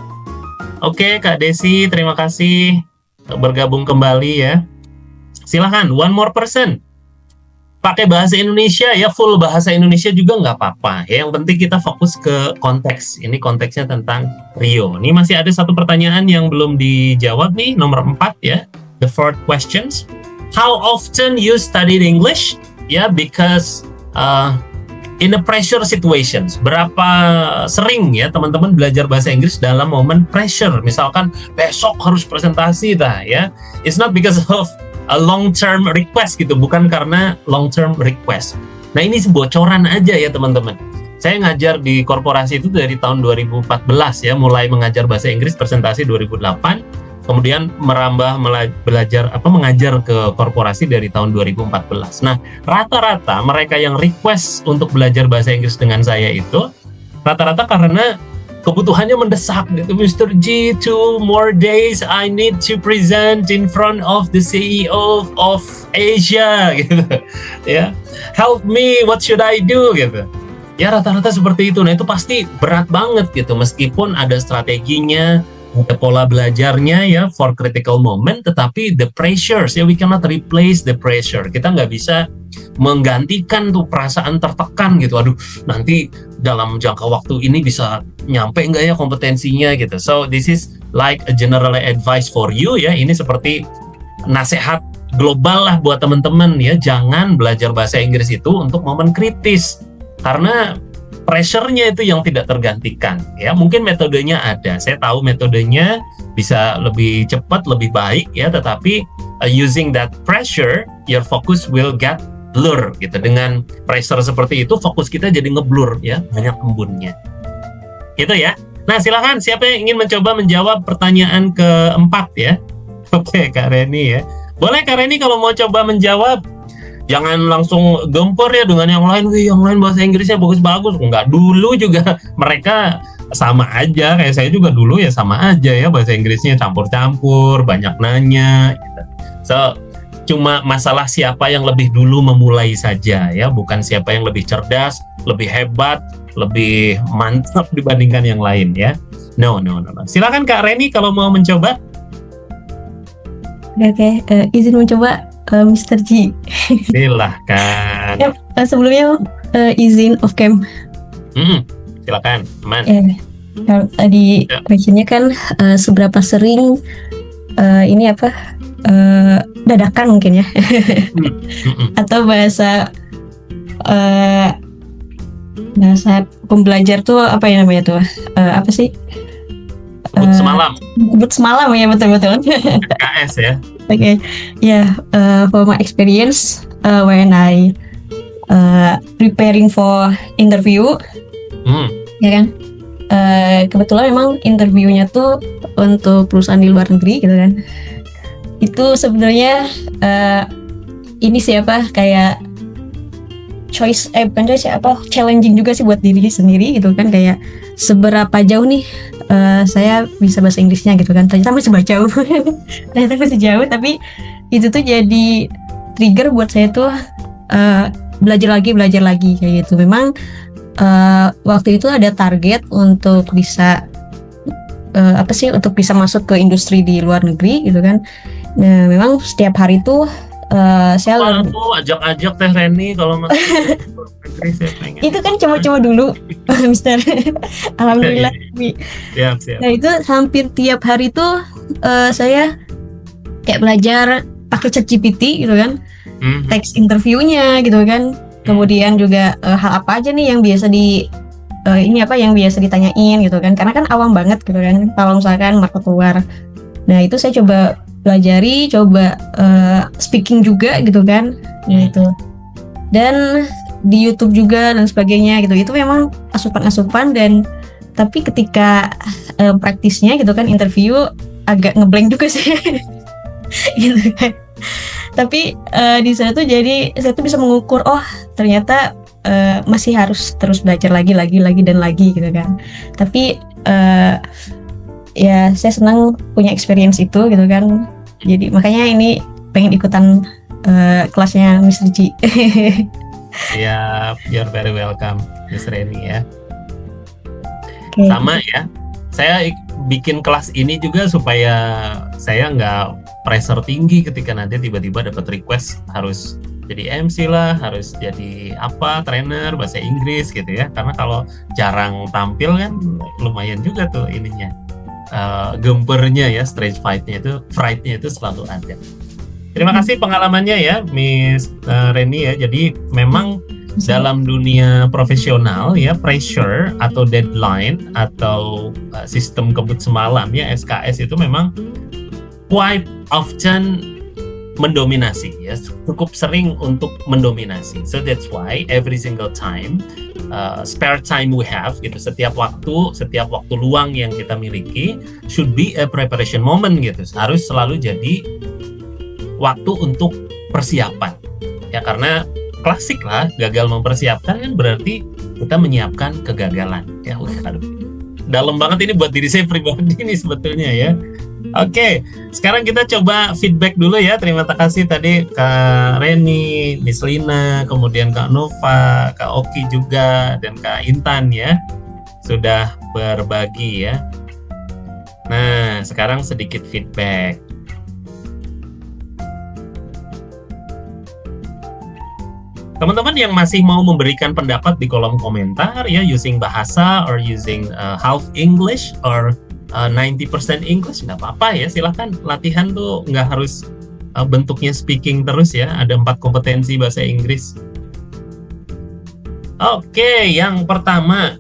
Oke, Kak Desi, terima kasih bergabung kembali ya. Silakan, one more person. Pakai bahasa Indonesia ya, full bahasa Indonesia juga nggak apa-apa ya, yang penting kita fokus ke konteks. Ini konteksnya tentang Rio. Ini masih ada satu pertanyaan yang belum dijawab nih, nomor 4 ya, the fourth questions. How often you studied English ya, because in a pressure situations, berapa sering ya teman-teman belajar bahasa Inggris dalam momen pressure, misalkan besok harus presentasi ya, it's not because of a long-term request gitu, bukan karena long-term request. Nah ini bocoran aja ya teman-teman. Saya ngajar di korporasi itu dari tahun 2014 ya, mulai mengajar bahasa Inggris presentasi 2008, kemudian merambah mengajar ke korporasi dari tahun 2014. Nah rata-rata mereka yang request untuk belajar bahasa Inggris dengan saya itu rata-rata karena kebutuhannya mendesak gitu, Mr. G, 2 more days I need to present in front of the CEO of Asia gitu ya, help me, what should I do gitu ya, rata-rata seperti itu. Nah itu pasti berat banget gitu, meskipun ada strateginya, ada pola belajarnya ya for critical moment, tetapi the pressures ya, we cannot replace the pressure. Kita nggak bisa menggantikan tuh perasaan tertekan gitu, aduh nanti dalam jangka waktu ini bisa nyampe nggak ya kompetensinya gitu. So this is like a general advice for you ya, ini seperti nasihat global lah buat teman-teman ya, jangan belajar bahasa Inggris itu untuk momen kritis, karena pressure-nya itu yang tidak tergantikan ya. Mungkin metodenya ada, saya tahu metodenya bisa lebih cepat, lebih baik ya, tetapi using that pressure, your focus will get blur gitu. Dengan pressure seperti itu, fokus kita jadi ngeblur ya, banyak embunnya. Itu ya. Nah, silakan siapa yang ingin mencoba menjawab pertanyaan keempat ya. Oke, Kak Reni ya. Boleh Kak Reni kalau mau coba menjawab. Jangan langsung gempor ya dengan yang lain. Wih, yang lain bahasa Inggrisnya bagus-bagus. Enggak, dulu juga mereka sama aja. Kayak saya juga dulu ya sama aja ya, bahasa Inggrisnya campur-campur, banyak nanya gitu. So, cuma masalah siapa yang lebih dulu memulai saja ya, bukan siapa yang lebih cerdas, lebih hebat, lebih mantap dibandingkan yang lain ya. No. Silakan Kak Reni kalau mau mencoba. Oke, izin mencoba Mr. G. Silahkan. Ya, sebelumnya izin off cam. Silakan, aman. Kalau tadi questionnya kan seberapa sering ini dadakan mungkin ya, atau bahasa pembelajar tuh apa ya namanya tuh, apa sih? But semalam ya, betul. KS ya. Okay, yeah. For my experience, when I preparing for interview, ya kan, kebetulan memang interviewnya tuh untuk perusahaan di luar negeri gitu kan. Itu sebenarnya ini siapa kayak challenging juga sih buat diri sendiri gitu kan, kayak seberapa jauh nih saya bisa bahasa Inggrisnya gitu kan. Ternyata masih jauh. Ternyata masih jauh, tapi itu tuh jadi trigger buat saya tuh belajar lagi kayak gitu. Memang waktu itu ada target untuk bisa untuk bisa masuk ke industri di luar negeri gitu kan. Nah, memang setiap hari tuh saya learn. Aku ajak-ajak Teh Reni kalau masih Inggris saya pengen. Itu kan cuma dulu, Mister. Alhamdulillah. Siap. Nah itu hampir tiap hari tuh saya kayak belajar pakai ChatGPT gitu kan, teks interviewnya gitu kan. Kemudian juga hal apa aja nih yang biasa yang biasa ditanyain gitu kan, karena kan awam banget gitu kan kalau misalkan market luar. Nah itu saya coba pelajari, coba speaking juga gitu kan. Nah itu, dan di YouTube juga dan sebagainya gitu. Itu memang asupan-asupan, dan tapi ketika praktisnya gitu kan, interview agak ngeblank juga sih. Gitu kan. Tapi di sana tuh jadi saya tuh bisa mengukur, oh ternyata masih harus terus belajar lagi dan lagi gitu kan. Tapi ya saya senang punya experience itu gitu kan. Jadi makanya ini pengen ikutan kelasnya Mr. G. Ya, you're very welcome, Miss Reni ya. Okay. Sama ya. Saya bikin kelas ini juga supaya saya nggak pressure tinggi ketika nanti tiba-tiba dapat request harus jadi MC lah, harus jadi trainer bahasa Inggris gitu ya. Karena kalau jarang tampil kan lumayan juga tuh ininya. Gempernya ya, stage fright-nya itu selalu ada. Terima kasih pengalamannya ya, Miss Reni ya. Jadi memang dalam dunia profesional ya, pressure atau deadline atau sistem kebut semalam ya, SKS itu memang quite often mendominasi ya, cukup sering untuk mendominasi. So that's why every single time spare time we have gitu, setiap waktu luang yang kita miliki should be a preparation moment gitu, harus selalu jadi waktu untuk persiapan ya, karena klasik lah, gagal mempersiapkan kan berarti kita menyiapkan kegagalan ya. Aduh, dalam banget ini buat diri saya pribadi nih sebetulnya ya. Oke, sekarang kita coba feedback dulu ya. Terima kasih tadi Kak Reni, Miss Lina, kemudian Kak Nova, Kak Oki juga, dan Kak Intan ya, sudah berbagi ya. Nah, sekarang sedikit feedback. Teman-teman yang masih mau memberikan pendapat di kolom komentar ya, using bahasa or using half English or 90% English, nggak apa-apa ya, silahkan. Latihan tuh nggak harus bentuknya speaking terus ya, ada 4 kompetensi bahasa Inggris. Oke, yang pertama,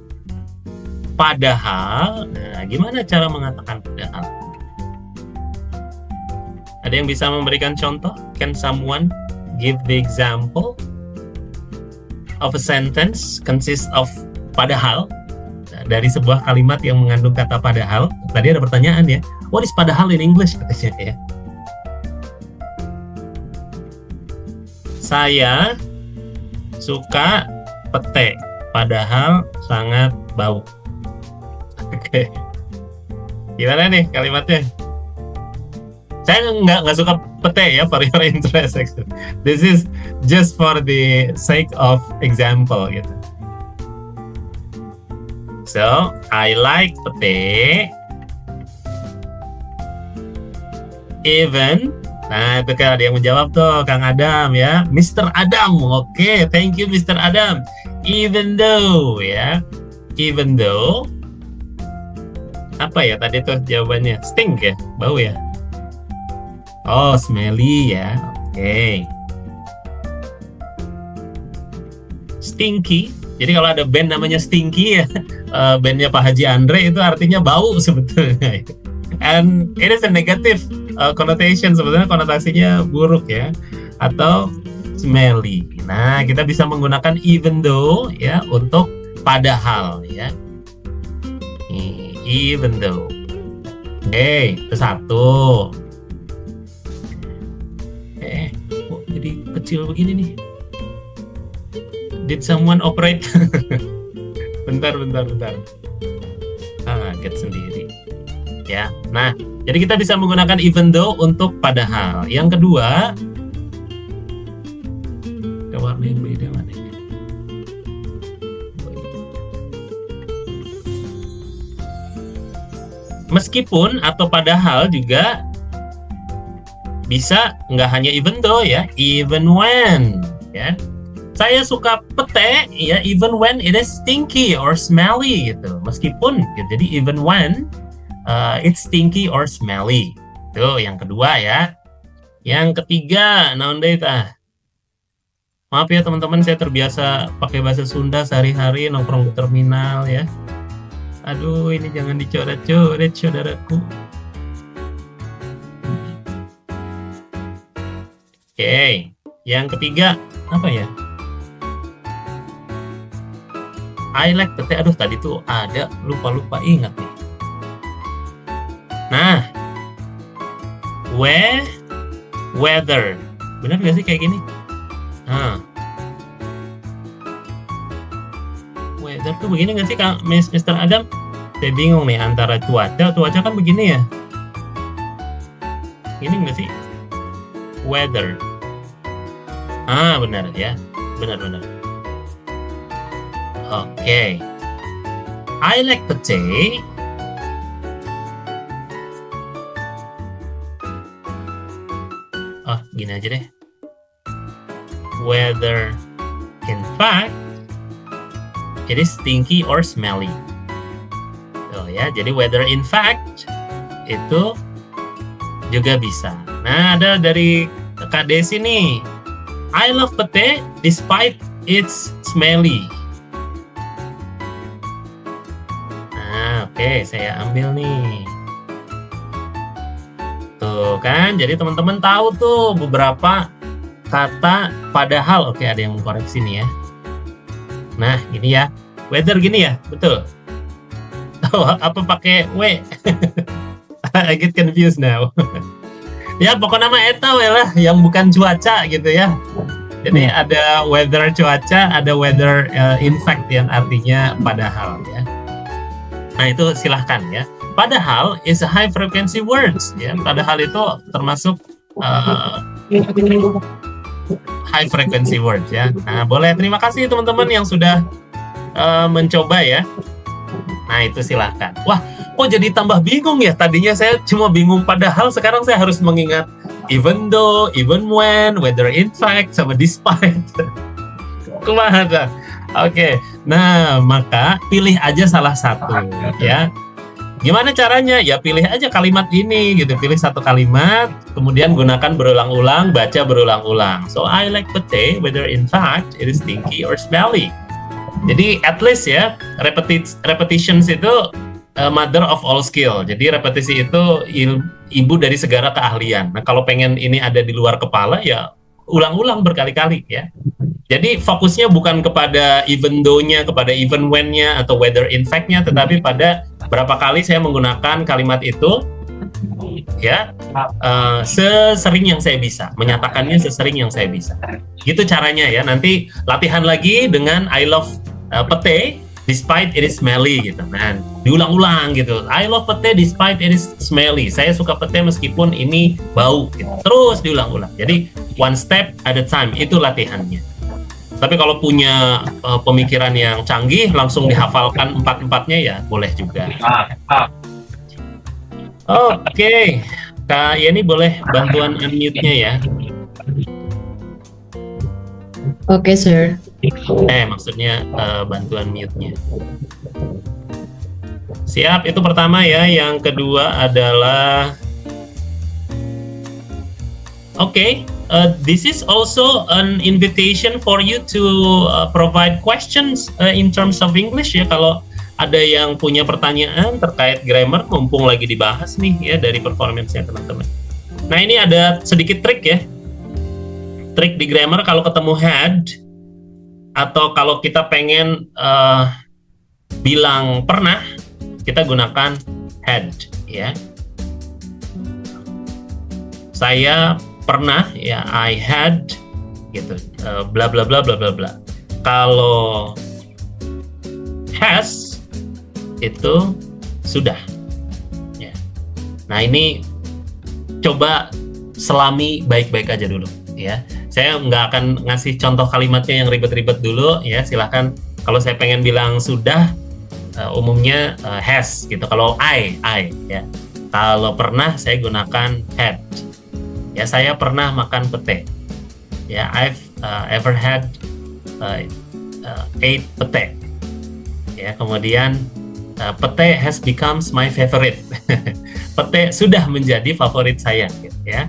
padahal. Nah, gimana cara mengatakan padahal? Ada yang bisa memberikan contoh? Can someone give the example of a sentence consists of padahal? Dari sebuah kalimat yang mengandung kata padahal. Tadi ada pertanyaan ya, what is padahal in English katanya ya. Saya suka pete, padahal sangat bau. Oke, gimana nih kalimatnya? Saya nggak suka pete ya, for your interest. This is just for the sake of example gitu. So, I like pete even. Nah, itu kan ada yang menjawab tuh, Kang Adam ya, Mr. Adam. Oke, thank you Mr. Adam. Even though ya, even though apa ya tadi tuh jawabannya? Stink ya, bau ya. Oh, smelly ya. Oke. Stinky. Jadi kalau ada band namanya Stinky ya, bandnya Pak Haji Andre, itu artinya bau sebetulnya. And it is a negative connotation, sebetulnya konotasinya buruk ya. Atau smelly. Nah, kita bisa menggunakan even though ya untuk padahal ya. Even though. Oke, itu satu. Kok jadi kecil begini nih? Did someone operate? bentar. Kaget sendiri. Ya, nah, jadi kita bisa menggunakan even though untuk padahal. Yang kedua, ke warna yang beda mana ya? Meskipun atau padahal juga bisa nggak hanya even though ya, even when ya. Saya suka pete ya, even when it is stinky or smelly gitu. Meskipun gitu. Jadi even when it's stinky or smelly. Itu yang kedua ya. Yang ketiga, naon deui tah? Maaf ya teman-teman, saya terbiasa pakai bahasa Sunda sehari-hari nongkrong di terminal ya. Aduh, ini jangan dicoret-coret saudaraku. Oke, yang ketiga apa ya? I like the tea. Aduh, tadi tuh ada lupa ingat nih. Nah, weather. Benar nggak sih kayak gini? Weather tuh begini nggak sih Kang Mr. Adam? Saya bingung nih antara cuaca kan begini ya. Ini nggak sih? Weather. Benar ya. Benar. Oke. I like the tea. Gini aja deh. Whether in fact it is stinky or smelly. Ya, jadi whether in fact itu juga bisa. Nah, ada dari Kak Desi nih. I love pete despite it's smelly. Nah, oke, saya ambil nih. Tuh kan, jadi teman-teman tahu tuh beberapa kata padahal. Oke, ada yang mengkoreksi nih ya. Nah, ini ya. Weather gini ya, betul. Oh, apa pakai W? I get confused now. Ya, pokoknya nama eta we lah, yang bukan cuaca gitu ya. Jadi ada weather cuaca, ada weather in fact yang artinya padahal ya. Nah, itu silahkan ya. Padahal is a high frequency words ya. Padahal itu termasuk high frequency words ya. Nah, boleh, terima kasih teman-teman yang sudah mencoba ya. Nah, itu silahkan. Wah, kok jadi tambah bingung ya? Tadinya saya cuma bingung padahal, sekarang saya harus mengingat even though, even when, whether in fact, sama despite. Kumaha dah? Oke. Nah, maka pilih aja salah satu ya. Gimana caranya? Ya pilih aja kalimat ini gitu. Pilih satu kalimat, kemudian gunakan berulang-ulang, baca berulang-ulang. So I like pete, whether in fact it is stinky or smelly. Jadi at least ya, repetitions itu mother of all skill. Jadi repetisi itu ibu dari segala keahlian. Nah, kalau pengen ini ada di luar kepala ya ulang-ulang berkali-kali ya. Jadi fokusnya bukan kepada even though-nya, kepada even when-nya atau whether in fact-nya, tetapi pada berapa kali saya menggunakan kalimat itu ya, sesering yang saya bisa, menyatakannya sesering yang saya bisa. Gitu caranya ya. Nanti latihan lagi dengan I love pete despite it is smelly gitu. Nah, diulang-ulang gitu. I love pete despite it is smelly. Saya suka pete meskipun ini bau gitu. Terus diulang-ulang. Jadi one step at a time, itu latihannya. Tapi kalau punya pemikiran yang canggih, langsung dihafalkan empat-empatnya ya boleh juga. Oke. Kak Yeni boleh bantuan unmute-nya ya. Oke, sir. Maksudnya bantuan mute-nya. Siap, itu pertama ya. Yang kedua adalah this is also an invitation for you to provide questions in terms of English ya. Kalau ada yang punya pertanyaan terkait grammar, mumpung lagi dibahas nih ya dari performance-nya teman-teman. Nah, ini ada sedikit trik ya. Trik di grammar kalau ketemu had atau kalau kita pengen bilang pernah, kita gunakan had ya. Saya pernah ya, I had gitu, bla bla bla bla bla bla. Kalau has itu sudah ya. Nah, ini coba selami baik-baik aja dulu ya. Saya nggak akan ngasih contoh kalimatnya yang ribet-ribet dulu ya. Silahkan, kalau saya pengen bilang sudah, umumnya has gitu. Kalau I ya. Kalau pernah saya gunakan had. Ya, saya pernah makan pete. Ya, I've ever had ate pete. Ya, kemudian pete has becomes my favorite. Pete sudah menjadi favorit saya, gitu ya.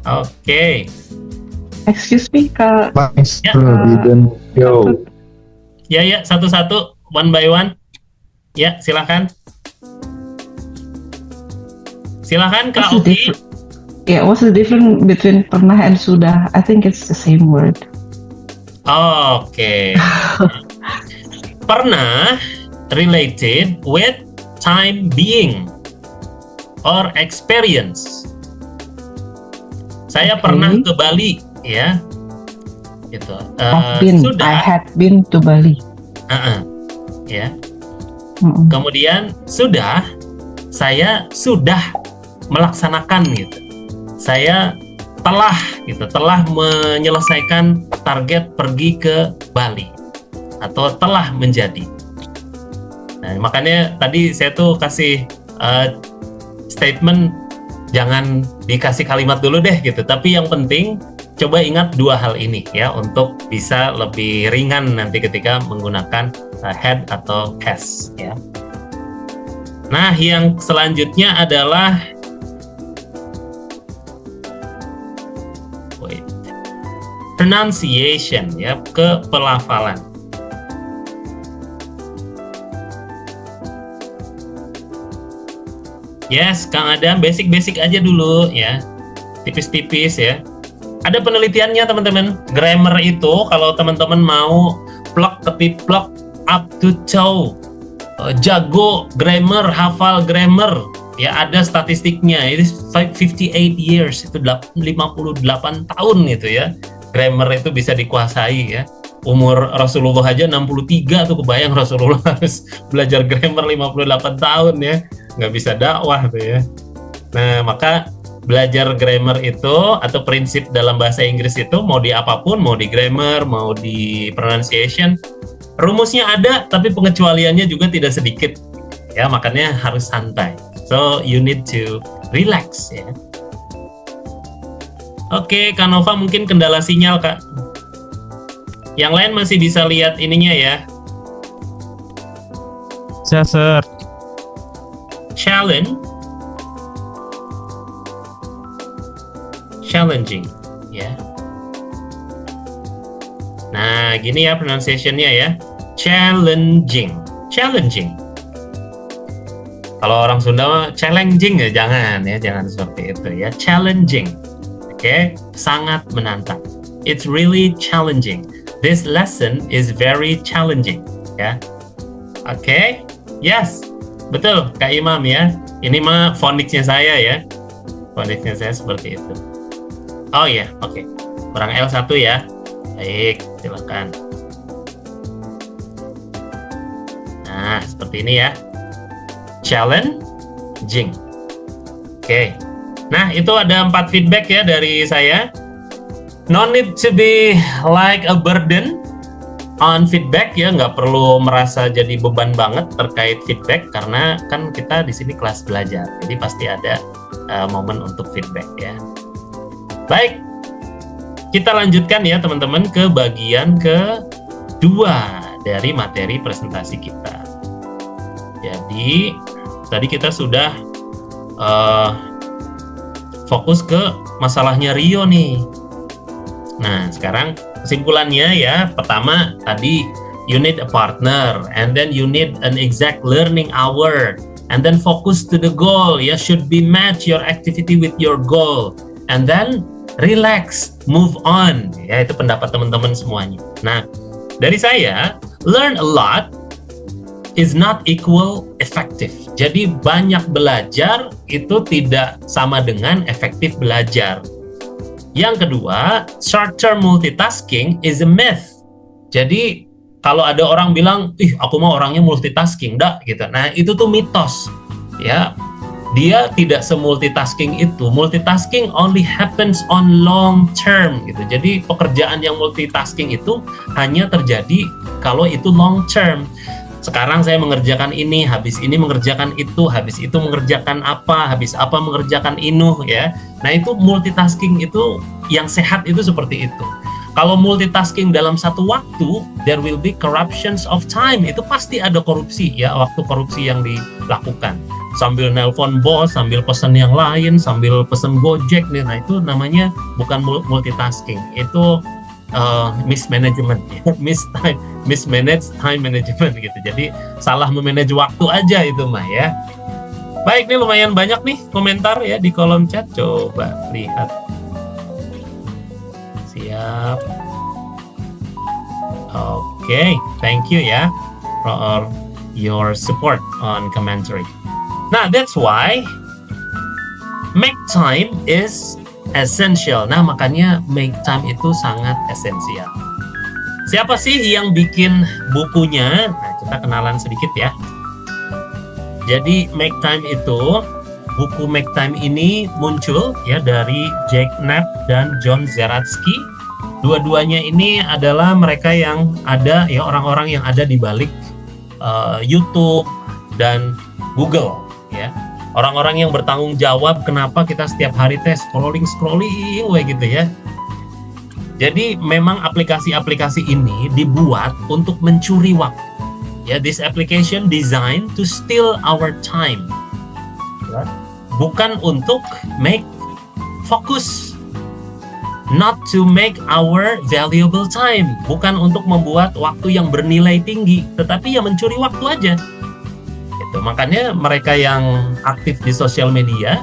Oke. Excuse me, Kak. Master Ya. didn't go. Ya, satu-satu, one by one. Ya, silakan. Silakan Kak What's the Oki. Yeah, what's the difference between pernah and sudah? I think it's the same word. Oke. Pernah related with time being or experience. Saya Okay. pernah ke Bali, ya. Gitu. I Sudah, had been to Bali. ya. Mm-mm. Kemudian saya sudah melaksanakan gitu. Saya telah menyelesaikan target pergi ke Bali atau telah menjadi. Nah, makanya tadi saya tuh kasih statement, jangan dikasih kalimat dulu deh gitu. Tapi yang penting coba ingat dua hal ini ya untuk bisa lebih ringan nanti ketika menggunakan had atau has ya. Nah, yang selanjutnya adalah pronunciation ya, kepelafalan. Yes, Kang Adam, basic aja dulu ya. Tipis-tipis ya. Ada penelitiannya teman-teman. Grammar itu kalau teman-teman mau plek ketiplek up to toe, jago grammar, hafal grammar, ya ada statistiknya. Itu 58 years, itu 58 tahun gitu ya. Grammar itu bisa dikuasai ya. Umur Rasulullah aja 63 tuh, kebayang Rasulullah harus belajar grammar 58 tahun ya. Nggak bisa dakwah tuh ya. Nah, maka belajar grammar itu atau prinsip dalam bahasa Inggris itu mau di apapun, mau di grammar, mau di pronunciation, rumusnya ada tapi pengecualiannya juga tidak sedikit. Ya, makanya harus santai. So, you need to relax ya. Oke, Kak Nova mungkin kendala sinyal, Kak. Yang lain masih bisa lihat ininya ya. Saya, Sir. Challenging ya. Nah, gini ya pronunciation-nya ya. Challenging. Kalau orang Sunda mah challenging ya, jangan seperti itu ya. Challenging. Oke, sangat menantang. It's really challenging. This lesson is very challenging ya. Oke. Yes. Betul, Kak Imam ya. Ini mah phonics-nya saya ya. Phonics-nya saya seperti itu. Oh ya, oke. Kurang L1 ya. Baik, silakan. Nah, seperti ini ya. Challenging. Oke. Nah, itu ada 4 feedback ya dari saya. No need to be like a burden on feedback ya, nggak perlu merasa jadi beban banget terkait feedback karena kan kita di sini kelas belajar, jadi pasti ada momen untuk feedback ya. Baik, kita lanjutkan ya teman-teman ke bagian kedua dari materi presentasi kita. Jadi tadi kita sudah fokus ke masalahnya Rio nih. Nah, sekarang kesimpulannya ya, pertama tadi you need a partner, and then you need an exact learning hour, and then focus to the goal ya, should be match your activity with your goal, and then relax, move on ya, itu pendapat teman-teman semuanya. Nah, dari saya, learn a lot is not equal effective. Jadi banyak belajar itu tidak sama dengan efektif belajar. Yang kedua, short-term multitasking is a myth. Jadi kalau ada orang bilang, aku mah orangnya multitasking, gitu. Nah, itu tuh mitos. Ya, dia tidak semultitasking itu. Multitasking only happens on long term gitu. Jadi pekerjaan yang multitasking itu hanya terjadi kalau itu long term. Sekarang saya mengerjakan ini, habis ini mengerjakan itu, habis itu mengerjakan apa, habis apa mengerjakan ini, ya. Nah, itu multitasking itu yang sehat itu seperti itu. Kalau multitasking dalam satu waktu, there will be corruptions of time. Itu pasti ada korupsi, ya, waktu korupsi yang dilakukan. Sambil nelpon bos, sambil pesen yang lain, sambil pesen Gojek nih. Nah, itu namanya bukan multitasking. Itu mismanagement, ya. Mismanage time management gitu. Jadi salah memanage waktu aja itu mah, ya. Baik, nih lumayan banyak nih komentar ya di kolom chat. Coba lihat. Siap. Oke, thank you ya for your support on commentary. Nah, that's why make time is essential. Nah, makanya make time itu sangat esensial. Siapa sih yang bikin bukunya? Nah, kita kenalan sedikit ya. Jadi make time itu, buku Make Time ini muncul ya dari Jack Knapp dan John Zeratsky. Dua-duanya ini adalah mereka yang ada ya, orang-orang yang ada di balik YouTube dan Google ya. Orang-orang yang bertanggung jawab kenapa kita setiap hari scrolling gitu ya. Jadi memang aplikasi-aplikasi ini dibuat untuk mencuri waktu. Ya, this application designed to steal our time. Ya. Bukan untuk make focus. Not to make our valuable time. Bukan untuk membuat waktu yang bernilai tinggi, tetapi ya mencuri waktu aja. Gitu. Makanya mereka yang aktif di sosial media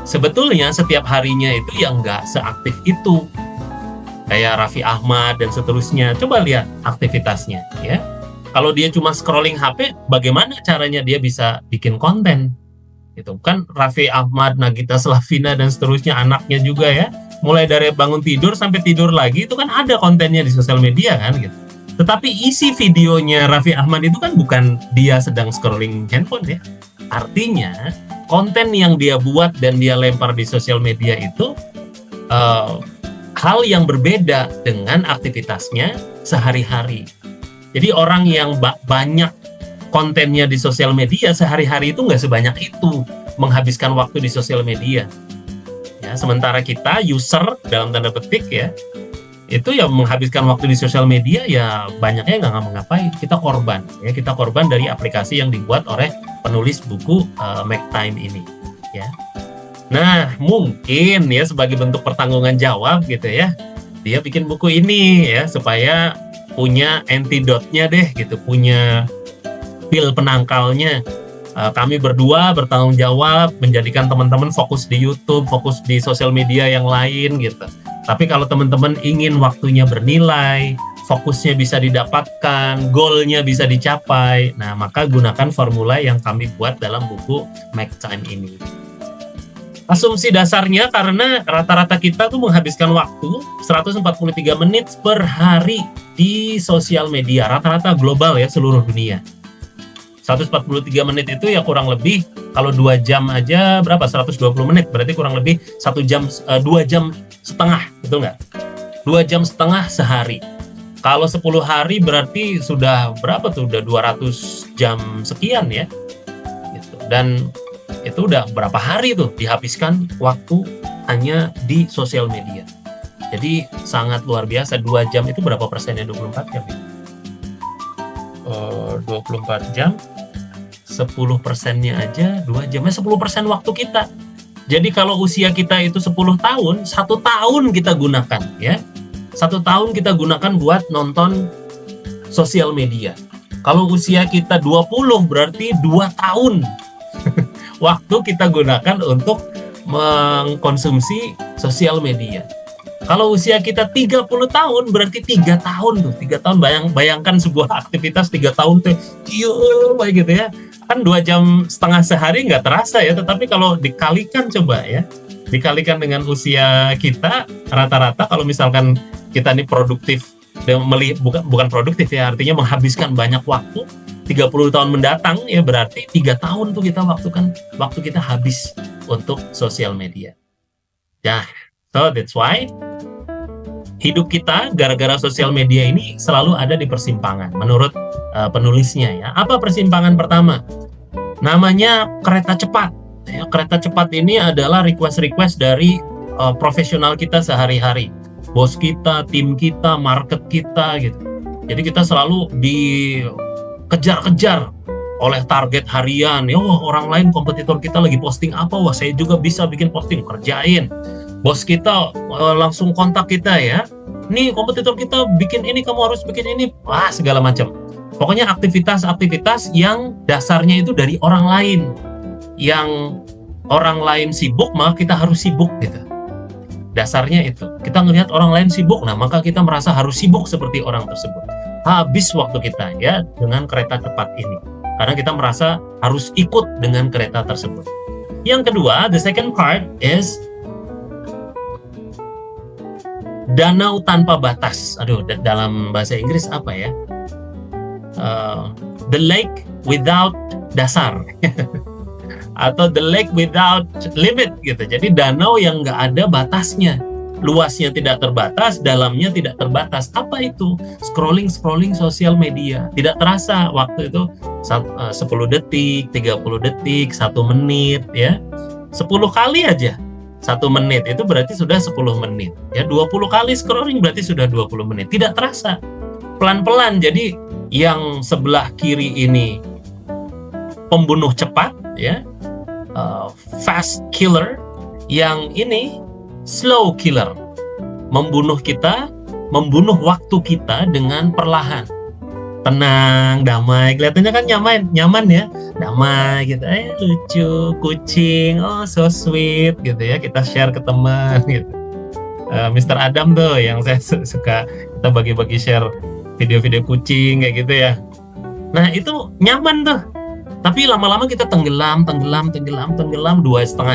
sebetulnya setiap harinya itu ya nggak seaktif itu. Kayak Raffi Ahmad dan seterusnya. Coba lihat aktivitasnya ya. Kalau dia cuma scrolling HP, bagaimana caranya dia bisa bikin konten? Itu kan Raffi Ahmad, Nagita Slavina dan seterusnya, anaknya juga ya. Mulai dari bangun tidur sampai tidur lagi itu kan ada kontennya di sosial media kan gitu. Tetapi isi videonya Raffi Ahmad itu kan bukan dia sedang scrolling handphone ya. Artinya konten yang dia buat dan dia lempar di sosial media itu hal yang berbeda dengan aktivitasnya sehari-hari. Jadi orang yang banyak kontennya di sosial media sehari-hari itu nggak sebanyak itu menghabiskan waktu di sosial media. Ya, sementara kita user dalam tanda petik ya, itu ya menghabiskan waktu di sosial media ya banyaknya nggak ngapa-ngapain. Kita korban ya, kita korban dari aplikasi yang dibuat oleh penulis buku Make Time ini ya. Nah, mungkin ya sebagai bentuk pertanggunggan jawab gitu ya, dia bikin buku ini ya supaya punya antidote-nya deh gitu, punya pil penangkalnya. Kami berdua bertanggung jawab menjadikan teman-teman fokus di YouTube, fokus di sosial media yang lain gitu. Tapi kalau teman-teman ingin waktunya bernilai, fokusnya bisa didapatkan, goalnya bisa dicapai, nah maka gunakan formula yang kami buat dalam buku Make Time ini. Asumsi dasarnya karena rata-rata kita tuh menghabiskan waktu 143 menit per hari di sosial media, rata-rata global ya, seluruh dunia. 143 menit itu ya kurang lebih kalau 2 jam aja berapa? 120 menit, berarti kurang lebih 1 jam 2 jam setengah, betul nggak? 2 jam setengah sehari. Kalau 10 hari berarti sudah berapa tuh? Udah 200 jam sekian ya. Gitu. Dan itu udah berapa hari tuh dihabiskan waktu hanya di sosial media. Jadi sangat luar biasa. 2 jam itu berapa persennya 24 jam? 24 jam 10 persennya aja 2 jamnya 10% waktu kita. Jadi kalau usia kita itu 10 tahun, 1 tahun kita gunakan ya. 1 tahun kita gunakan buat nonton sosial media. Kalau usia kita 20 berarti 2 tahun waktu kita gunakan untuk mengkonsumsi sosial media. Kalau usia kita 30 tahun berarti 3 tahun tuh. 3 tahun bayangkan sebuah aktivitas 3 tahun tuh kayak gitu ya. Kan 2 jam setengah sehari nggak terasa ya, tetapi kalau dikalikan coba ya. Dikalikan dengan usia kita rata-rata kalau misalkan kita ini produktif, bukan produktif ya, artinya menghabiskan banyak waktu 30 tahun mendatang ya berarti 3 tahun tuh waktu kita habis untuk sosial media. Ya, so that's why hidup kita gara-gara sosial media ini selalu ada di persimpangan menurut penulisnya ya. Apa persimpangan pertama? Namanya kereta cepat. Ya, kereta cepat ini adalah request dari profesional kita sehari-hari. Bos kita, tim kita, market kita gitu. Jadi kita selalu dikejar-kejar oleh target harian. Ya, orang lain kompetitor kita lagi posting apa, wah saya juga bisa bikin posting, kerjain. Bos kita langsung kontak kita ya. Nih kompetitor kita bikin ini, kamu harus bikin ini. Wah, segala macam. Pokoknya aktivitas-aktivitas yang dasarnya itu dari orang lain. Yang orang lain sibuk, maka kita harus sibuk gitu. Dasarnya itu. Kita ngelihat orang lain sibuk, nah maka kita merasa harus sibuk seperti orang tersebut. Habis waktu kita ya dengan kereta cepat ini. Karena kita merasa harus ikut dengan kereta tersebut. Yang kedua, the second part is danau tanpa batas. Aduh, dalam bahasa Inggris apa ya? The lake without dasar. Atau the lake without limit gitu. Jadi danau yang nggak ada batasnya. Luasnya tidak terbatas, dalamnya tidak terbatas. Apa itu? Scrolling sosial media. Tidak terasa waktu itu 10 detik, 30 detik, 1 menit ya. 10 kali aja 1 menit itu berarti sudah 10 menit. Ya 20 kali scrolling berarti sudah 20 menit. Tidak terasa. Pelan-pelan. Jadi yang sebelah kiri ini pembunuh cepat ya. Fast killer, yang ini slow killer, membunuh kita, membunuh waktu kita dengan perlahan, tenang, damai. Kelihatannya kan nyaman ya, damai gitu, lucu, kucing, oh so sweet gitu ya, kita share ke teman gitu. Mr. Adam tuh yang saya suka, kita bagi-bagi share video-video kucing kayak gitu ya. Nah itu nyaman tuh. Tapi lama-lama kita tenggelam 2,5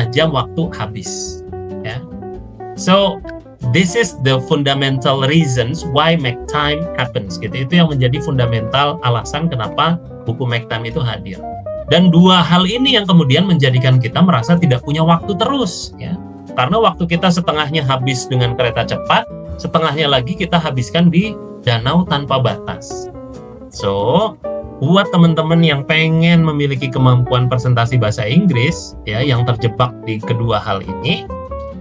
jam waktu habis ya. So this is the fundamental reasons why make time happens gitu. Itu yang menjadi fundamental alasan kenapa buku Make Time itu hadir. Dan dua hal ini yang kemudian menjadikan kita merasa tidak punya waktu terus ya. Karena waktu kita setengahnya habis dengan kereta cepat, setengahnya lagi kita habiskan di danau tanpa batas. So buat teman-teman yang pengen memiliki kemampuan presentasi bahasa Inggris ya, yang terjebak di kedua hal ini,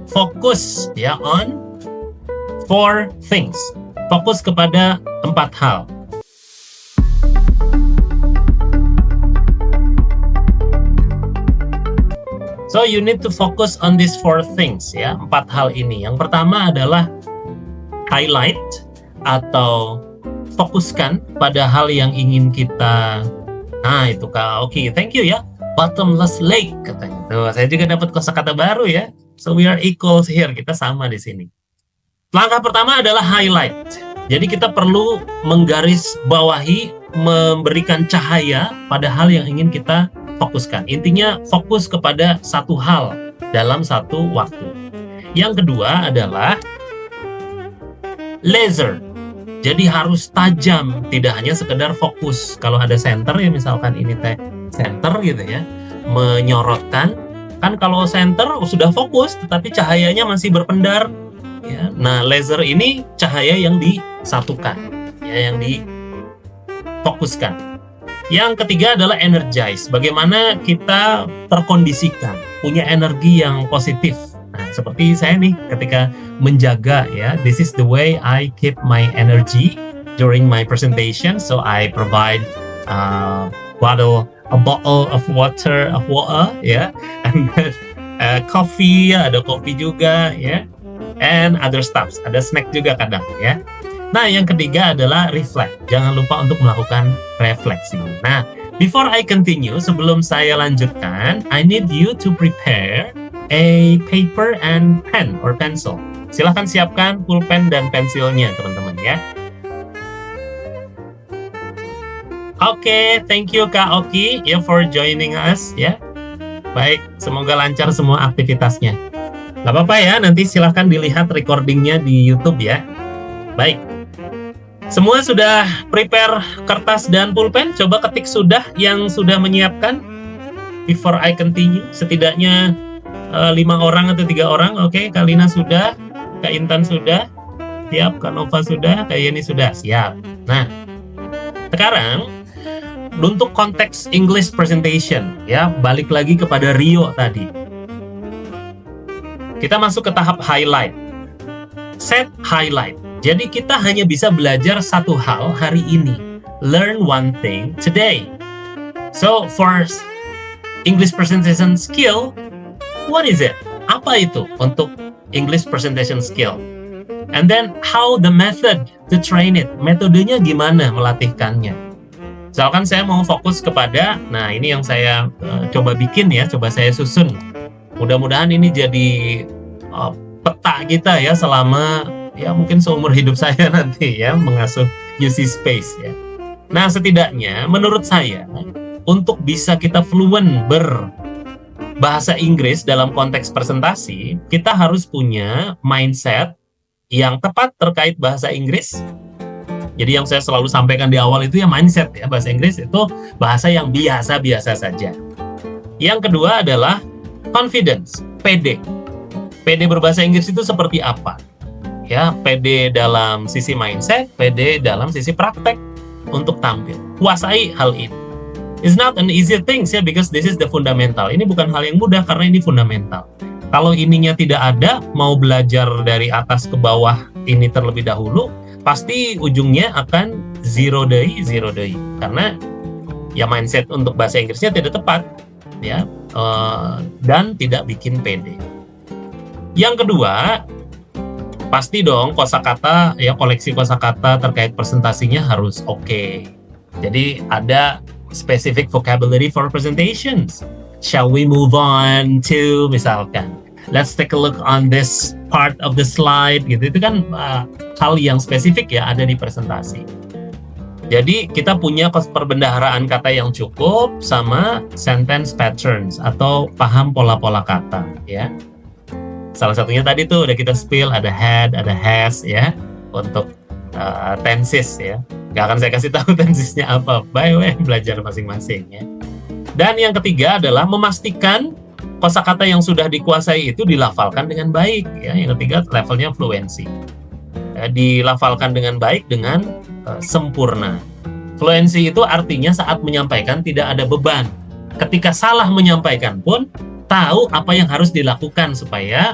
fokus ya on 4 things. Fokus kepada 4 hal. So you need to focus on these 4 things ya, 4 hal ini. Yang pertama adalah highlight atau fokuskan pada hal yang ingin kita. Nah itu Kak Oki, thank you ya. Bottomless lake katanya. Tuh, saya juga dapat kosakata baru ya. So we are equals here, kita sama di sini. Langkah pertama adalah highlight. Jadi kita perlu menggarisbawahi, memberikan cahaya pada hal yang ingin kita fokuskan. Intinya fokus kepada satu hal dalam satu waktu. Yang kedua adalah laser. Jadi harus tajam, tidak hanya sekedar fokus. Kalau ada center ya, misalkan ini center gitu ya, menyorotkan. Kan kalau center sudah fokus, tetapi cahayanya masih berpendar. Ya. Nah, laser ini cahaya yang disatukan, ya, yang difokuskan. Yang ketiga adalah energize. Bagaimana kita terkondisikan, punya energi yang positif. Nah, seperti saya nih ketika menjaga ya, this is the way I keep my energy during my presentation. So I provide a bottle of water ya, and then coffee, ada kopi juga ya, and other stuff, ada snack juga kadang ya. Nah, yang ketiga adalah reflect. Jangan lupa untuk melakukan refleksi. Nah, before I continue, sebelum saya lanjutkan, I need you to prepare a paper and pen or pencil. Silahkan siapkan pulpen dan pensilnya, teman-teman ya. Oke, thank you Kak Oki ya for joining us ya. Baik, semoga lancar semua aktivitasnya. Gak apa-apa ya, nanti silahkan dilihat recordingnya di YouTube ya. Baik, semua sudah prepare kertas dan pulpen? Coba ketik sudah yang sudah menyiapkan. Before I continue, setidaknya 5 orang atau 3 orang. Oke, Kak Lina sudah, Kak Intan sudah, Siap, Kak Nova sudah, Kak Yeni sudah, siap. Nah, sekarang untuk konteks English presentation, ya, balik lagi kepada Rio tadi. Kita masuk ke tahap highlight. Set highlight. Jadi kita hanya bisa belajar satu hal hari ini. Learn one thing today. So for English presentation skill, what is it? Apa itu untuk English presentation skill? And then how the method to train it? Metodenya gimana melatihkannya? Misalkan saya mau fokus kepada, nah ini yang saya coba bikin ya, coba saya susun. Mudah-mudahan ini jadi peta kita ya selama ya mungkin seumur hidup saya nanti ya mengasuh UC Space ya. Nah setidaknya menurut saya untuk bisa kita fluent berbahasa Inggris dalam konteks presentasi, kita harus punya mindset yang tepat terkait bahasa Inggris. Jadi yang saya selalu sampaikan di awal itu ya mindset ya, bahasa Inggris itu bahasa yang biasa-biasa saja. Yang kedua adalah confidence, PD. PD berbahasa Inggris itu seperti apa? Ya, PD dalam sisi mindset, PD dalam sisi praktek untuk tampil. Kuasai hal ini. It's not an easy thing ya, because this is the fundamental. Ini bukan hal yang mudah karena ini fundamental. Kalau ininya tidak ada, mau belajar dari atas ke bawah ini terlebih dahulu, pasti ujungnya akan zero day. Karena ya mindset untuk bahasa Inggrisnya tidak tepat ya, dan tidak bikin pede. Yang kedua, pasti dong kosakata ya, koleksi kosakata terkait presentasinya harus oke. Jadi ada specific vocabulary for presentations. Shall we move on to misalkan, let's take a look on this part of the slide gitu. Itu kan hal yang spesifik ya ada di presentasi. Jadi kita punya perbendaharaan kata yang cukup sama sentence patterns atau paham pola-pola kata ya. Salah satunya tadi tuh udah kita spill, ada had, ada has ya untuk tenses ya. Gak akan saya kasih tahu tensesnya apa, by the way belajar masing-masing ya. Dan yang ketiga adalah memastikan kosakata yang sudah dikuasai itu dilafalkan dengan baik ya. Yang ketiga levelnya fluency. Dilafalkan dengan baik dengan sempurna. Fluency itu artinya saat menyampaikan tidak ada beban. Ketika salah menyampaikan pun tahu apa yang harus dilakukan supaya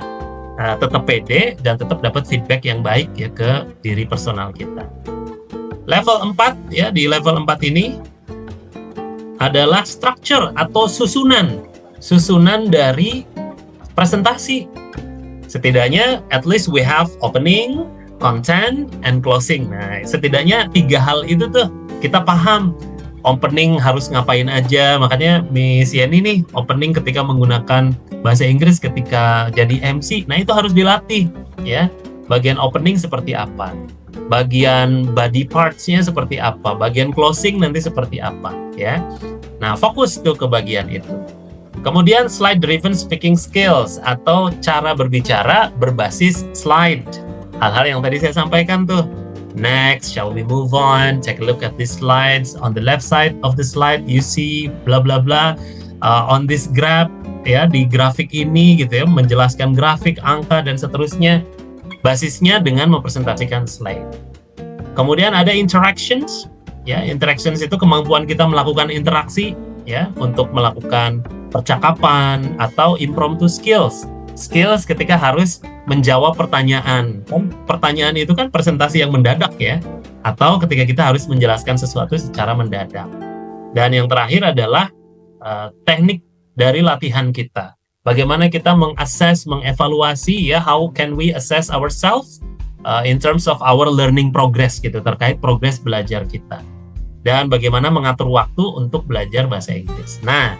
tetap pede dan tetap dapat feedback yang baik ya ke diri personal kita. Level 4 ya, di level 4 ini adalah structure atau susunan dari presentasi. Setidaknya at least we have opening, content, and closing. Nah, setidaknya 3 hal itu tuh kita paham. Opening harus ngapain aja, makanya Miss Yeni nih opening ketika menggunakan bahasa Inggris ketika jadi MC, nah itu harus dilatih ya. Bagian opening seperti apa, bagian body parts-nya seperti apa, bagian closing nanti seperti apa ya. Nah fokus tuh ke bagian itu. Kemudian slide driven speaking skills atau cara berbicara berbasis slide, hal-hal yang tadi saya sampaikan tuh. Next, shall we move on? Take a look at these slides. On the left side of the slide, you see blah blah blah. On this graph, ya di grafik ini gitu ya, menjelaskan grafik, angka dan seterusnya. Basisnya dengan mempresentasikan slide. Kemudian ada interactions. Ya, interactions itu kemampuan kita melakukan interaksi, ya, untuk melakukan percakapan atau impromptu skills. Skills ketika harus menjawab pertanyaan. Pertanyaan itu kan presentasi yang mendadak ya, atau ketika kita harus menjelaskan sesuatu secara mendadak. Dan yang terakhir adalah teknik dari latihan kita. Bagaimana kita mengakses, mengevaluasi ya, how can we assess ourselves in terms of our learning progress gitu, terkait progres belajar kita. Dan bagaimana mengatur waktu untuk belajar bahasa Inggris. Nah,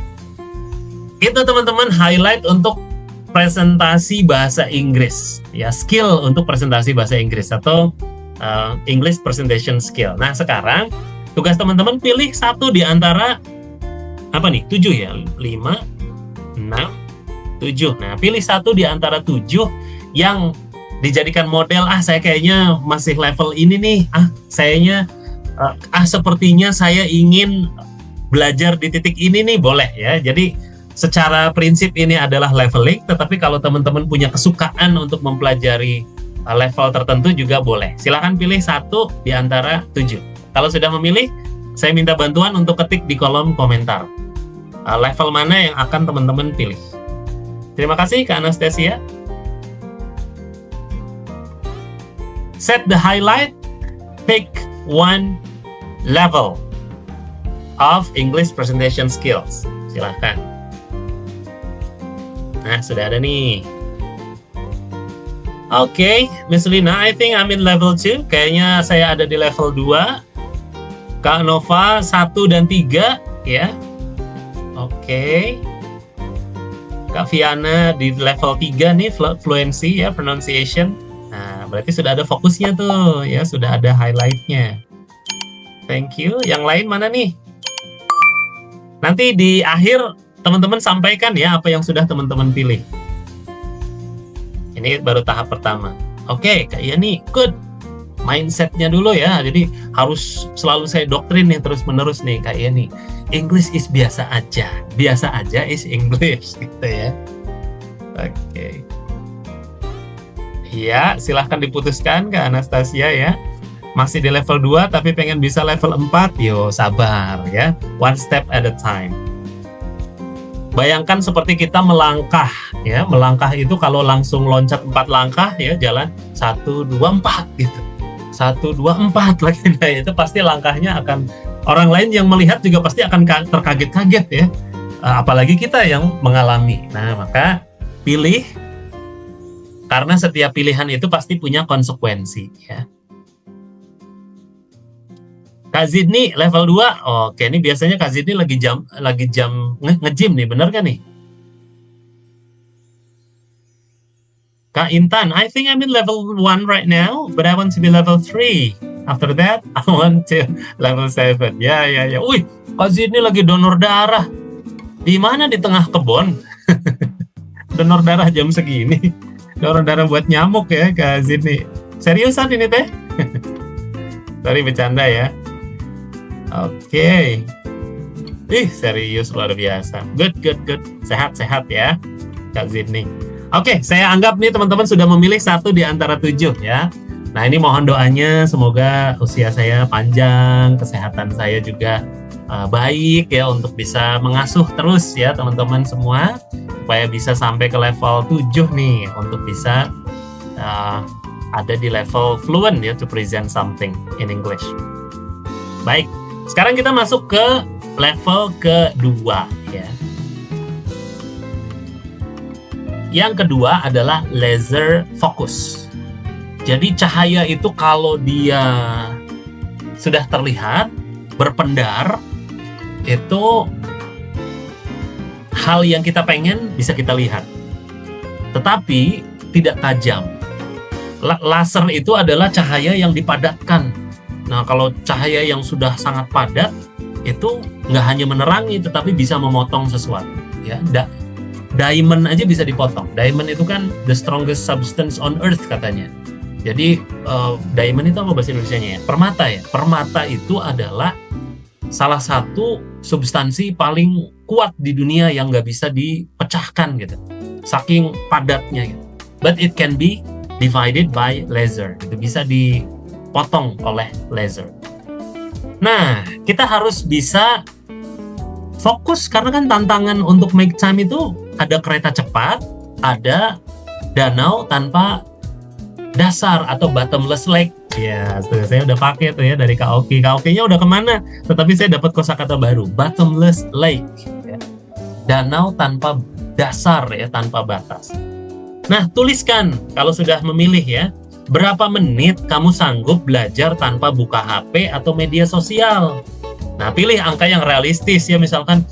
itu teman-teman highlight untuk presentasi bahasa Inggris ya, skill untuk presentasi bahasa Inggris atau English presentation skill. Nah sekarang tugas teman-teman pilih satu di antara apa nih, 7 ya, 5, 6, 7. Nah pilih satu di antara 7 yang dijadikan model. Saya kayaknya masih level ini nih, sayanya sepertinya saya ingin belajar di titik ini nih, boleh ya. Jadi secara prinsip ini adalah leveling, tetapi kalau teman-teman punya kesukaan untuk mempelajari level tertentu juga boleh. Silahkan pilih 1 di antara 7. Kalau sudah memilih, saya minta bantuan untuk ketik di kolom komentar. Level mana yang akan teman-teman pilih. Terima kasih Kak Anastasia. Set the highlight, pick one level of English presentation skills. Silahkan. Nah, sudah ada nih. Oke, Miss Lina, I think I'm in level 2. Kayaknya saya ada di level 2. Kak Nova 1 dan 3 ya. Oke. Kak Viana di level 3 nih, fluency ya, pronunciation. Nah, berarti sudah ada fokusnya tuh ya, sudah ada highlightnya. Thank you. Yang lain mana nih? Nanti di akhir teman-teman sampaikan ya apa yang sudah teman-teman pilih. Ini baru tahap pertama. Oke, Kak Yani, good. Mindsetnya dulu ya. Jadi harus selalu saya doktrin nih terus-menerus nih Kak Yani. English is biasa aja. Biasa aja is English gitu ya. Oke. Iya, silahkan diputuskan Kak Anastasia ya. Masih di level 2 tapi pengen bisa level 4, yo sabar ya. One step at a time. Bayangkan seperti kita melangkah ya. Melangkah itu kalau langsung loncat 4 langkah ya, jalan 1 2 4 gitu. 1 2 4 lagi, nah itu pasti langkahnya akan, orang lain yang melihat juga pasti akan terkaget-kaget ya. Apalagi kita yang mengalami. Nah, maka pilih, karena setiap pilihan itu pasti punya konsekuensi ya. Kak Zidni level 2. Oke, ini biasanya Kak Zidni lagi jam nge-gym nih, bener kan nih? Kak Intan, I think I'm in level 1 right now, but I want to be level 3. After that, I want to level 7. Ya. Wih, Kak Zidni lagi donor darah. Di mana? Di tengah kebun. Donor darah jam segini. Donor darah buat nyamuk ya Kak Zidni. Seriusan ini teh? Sorry, bercanda ya. Oke. Serius luar biasa. Good. Sehat-sehat ya Kak Zidni. Oke, saya anggap nih teman-teman sudah memilih 1 di antara 7 ya. Nah, ini mohon doanya semoga usia saya panjang, kesehatan saya juga baik ya, untuk bisa mengasuh terus ya teman-teman semua, supaya bisa sampai ke level 7 nih, untuk bisa ada di level fluent ya, to present something in English. Baik, sekarang kita masuk ke level kedua ya. Yang kedua adalah laser focus. Jadi cahaya itu kalau dia sudah terlihat berpendar, itu hal yang kita pengen bisa kita lihat, tetapi tidak tajam. Laser itu adalah cahaya yang dipadatkan. Nah, kalau cahaya yang sudah sangat padat itu nggak hanya menerangi, tetapi bisa memotong sesuatu. Ya, diamond aja bisa dipotong. Diamond itu kan the strongest substance on earth katanya. Jadi diamond itu apa bahasa Indonesianya ya? Permata ya. Permata itu adalah salah satu substansi paling kuat di dunia yang nggak bisa dipecahkan gitu. Saking padatnya gitu. But it can be divided by laser. Itu bisa dipotong oleh laser. Nah, kita harus bisa fokus, karena kan tantangan untuk make time itu ada kereta cepat, ada danau tanpa dasar atau bottomless lake. Ya, saya udah pakai tuh ya dari Kak Oki. Kak Oki-nya udah kemana? Tetapi saya dapat kosakata baru, bottomless lake. Ya. Danau tanpa dasar ya, tanpa batas. Nah, tuliskan kalau sudah memilih ya, berapa menit kamu sanggup belajar tanpa buka HP atau media sosial. Nah, pilih angka yang realistis ya, misalkan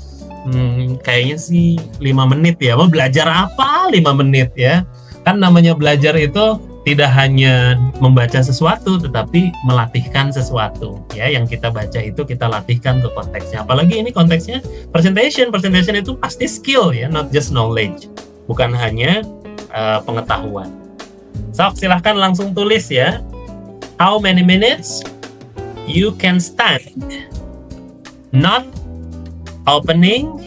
kayaknya sih 5 menit ya. Mau belajar apa 5 menit ya? Kan namanya belajar itu tidak hanya membaca sesuatu, tetapi melatihkan sesuatu ya. Yang kita baca itu kita latihkan ke konteksnya. Apalagi ini konteksnya presentation. Presentation itu pasti skill ya, not just knowledge. Bukan hanya pengetahuan. So, silahkan langsung tulis ya. How many minutes you can stand not opening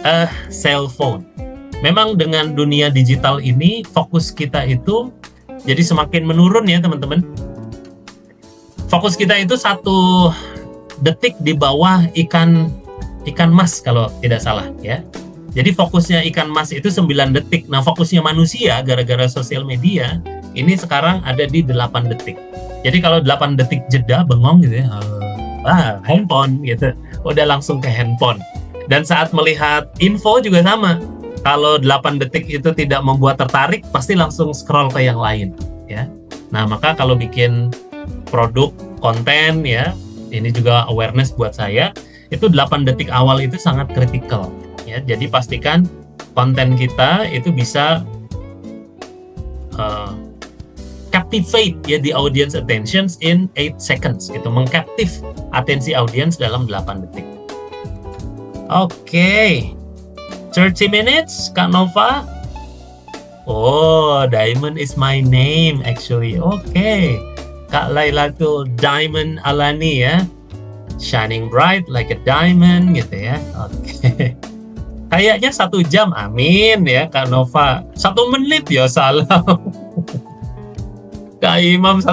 a cell phone. Memang dengan dunia digital ini, fokus kita itu Jadi semakin menurun ya teman-teman. Fokus kita itu 1 detik di bawah ikan mas kalau tidak salah ya. Jadi fokusnya ikan mas itu 9 detik. Nah fokusnya manusia gara-gara sosial media ini sekarang ada di 8 detik. Jadi kalau 8 detik jeda bengong gitu ya, handphone gitu, udah langsung ke handphone. Dan saat melihat info juga sama. Kalau 8 detik itu tidak membuat tertarik, pasti langsung scroll ke yang lain ya. Nah maka kalau bikin produk konten ya, ini juga awareness buat saya, itu 8 detik awal itu sangat kritikal ya. Jadi pastikan konten kita itu bisa captivate ya the audience attentions in 8 seconds gitu, mengcaptive atensi audience dalam 8 detik. Oke. 30 minutes Kak Nova. Oh, Diamond is my name actually. Oke. Kak Lailatul Diamond Alani ya. Shining bright like a diamond gitu ya. Oke. Kayaknya 1 jam, amin ya Kak Nova. 1 menit ya salam. Kak Imam 1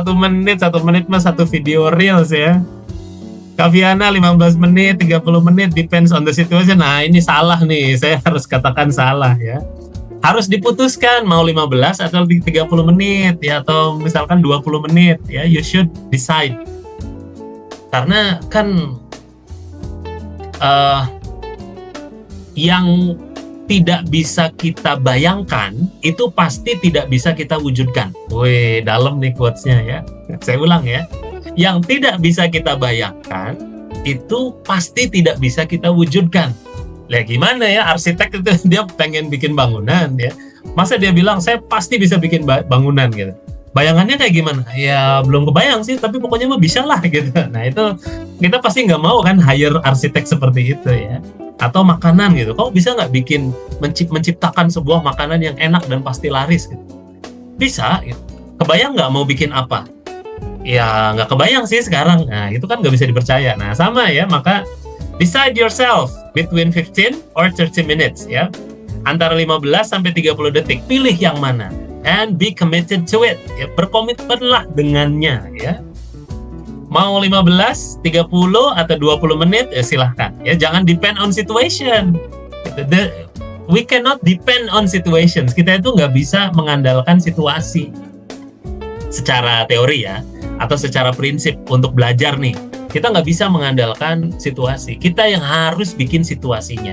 menit mah 1 video reels ya. Kak Viana 15 menit, 30 menit, depends on the situation. Nah ini salah nih, saya harus katakan salah ya. Harus diputuskan mau 15 atau 30 menit ya, atau misalkan 20 menit ya, you should decide. Karena kan yang tidak bisa kita bayangkan itu pasti tidak bisa kita wujudkan. Wih, dalam nih quotes-nya ya. Saya ulang ya. Yang tidak bisa kita bayangkan itu pasti tidak bisa kita wujudkan. Lah gimana ya, arsitek itu dia pengen bikin bangunan ya. Masa dia bilang saya pasti bisa bikin bangunan gitu. Bayangannya kayak gimana? Ya belum kebayang sih, tapi pokoknya mah bisa lah gitu. Nah itu kita pasti nggak mau kan hire arsitek seperti itu ya. Atau makanan gitu. Kok bisa nggak bikin menciptakan sebuah makanan yang enak dan pasti laris gitu? Bisa gitu. Kebayang nggak mau bikin apa? Ya nggak kebayang sih sekarang. Nah itu kan nggak bisa dipercaya. Nah sama ya, maka decide yourself between 15 or 30 minutes ya. Antara 15 sampai 30 detik, pilih yang mana and be committed to it. Ya, berkomitmenlah dengannya ya. Mau 15, 30 atau 20 menit ya silahkan. Ya jangan depend on situation. We cannot depend on situations. Kita itu nggak bisa mengandalkan situasi. Secara teori ya, atau secara prinsip untuk belajar nih, kita nggak bisa mengandalkan situasi. Kita yang harus bikin situasinya.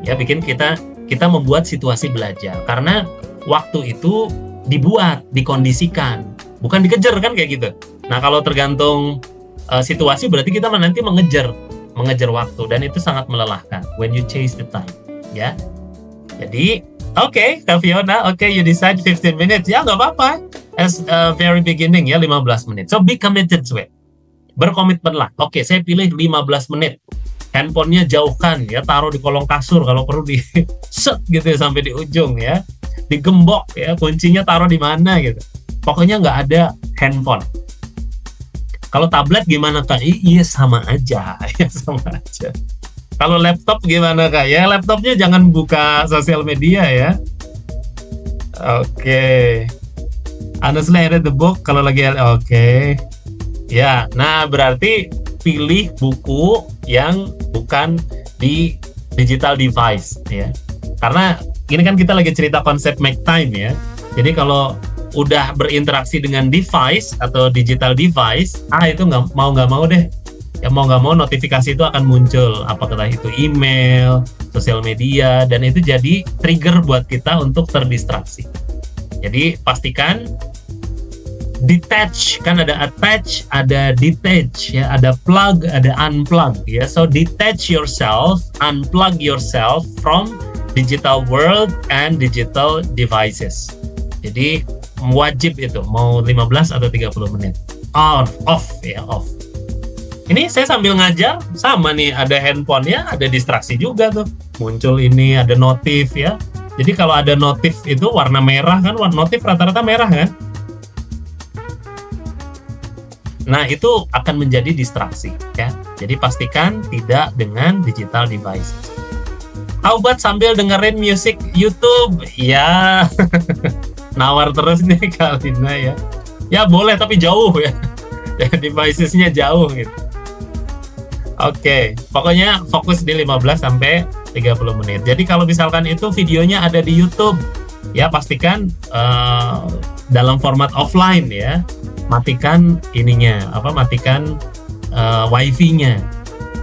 Ya, kita membuat situasi belajar. Karena waktu itu dibuat, dikondisikan, bukan dikejar kan kayak gitu. Nah, kalau tergantung situasi berarti kita nanti mengejar waktu, dan itu sangat melelahkan when you chase the time, ya. Jadi, oke, Kak Fiona, you decide 15 minutes. Ya, nggak apa-apa. As very beginning ya, 15 menit. So, be committed to it. Berkomitmenlah. Oke, saya pilih 15 menit. Handphonenya jauhkan ya, taruh di kolong kasur kalau perlu, di set gitu ya, sampai di ujung ya. Digembok ya, kuncinya taruh di mana gitu. Pokoknya nggak ada handphone. Kalau tablet gimana Kak? Iya sama aja, ya sama aja. Kalau laptop gimana Kak? Ya laptopnya jangan buka sosial media ya. Oke. Honestly I read the book kalau lagi oke. Ya, nah berarti pilih buku yang bukan di digital device ya. Karena ini kan kita lagi cerita konsep make time ya. Jadi kalau udah berinteraksi dengan device atau digital device, itu nggak mau deh. Ya mau nggak mau notifikasi itu akan muncul, apakah itu email, sosial media, dan itu jadi trigger buat kita untuk terdistraksi. Jadi pastikan detach, kan ada attach, ada detach ya, ada plug, ada unplug ya. So detach yourself, unplug yourself from digital world and digital devices. Jadi wajib itu mau 15 atau 30 menit. Off. Ini saya sambil ngajar sama nih, ada handphone ya, ada distraksi juga tuh. Muncul ini ada notif ya. Jadi kalau ada notif itu warna merah kan, warna notif rata-rata merah kan. Nah, itu akan menjadi distraksi ya. Jadi pastikan tidak dengan digital device. How about sambil dengerin musik YouTube? Ya. nawar terus nih Kak Lina ya. Ya boleh tapi jauh ya. Devices-nya jauh gitu. Oke, pokoknya fokus di 15 sampai 30 menit. Jadi kalau misalkan itu videonya ada di YouTube, ya pastikan dalam format offline ya. Matikan ininya, matikan wifi-nya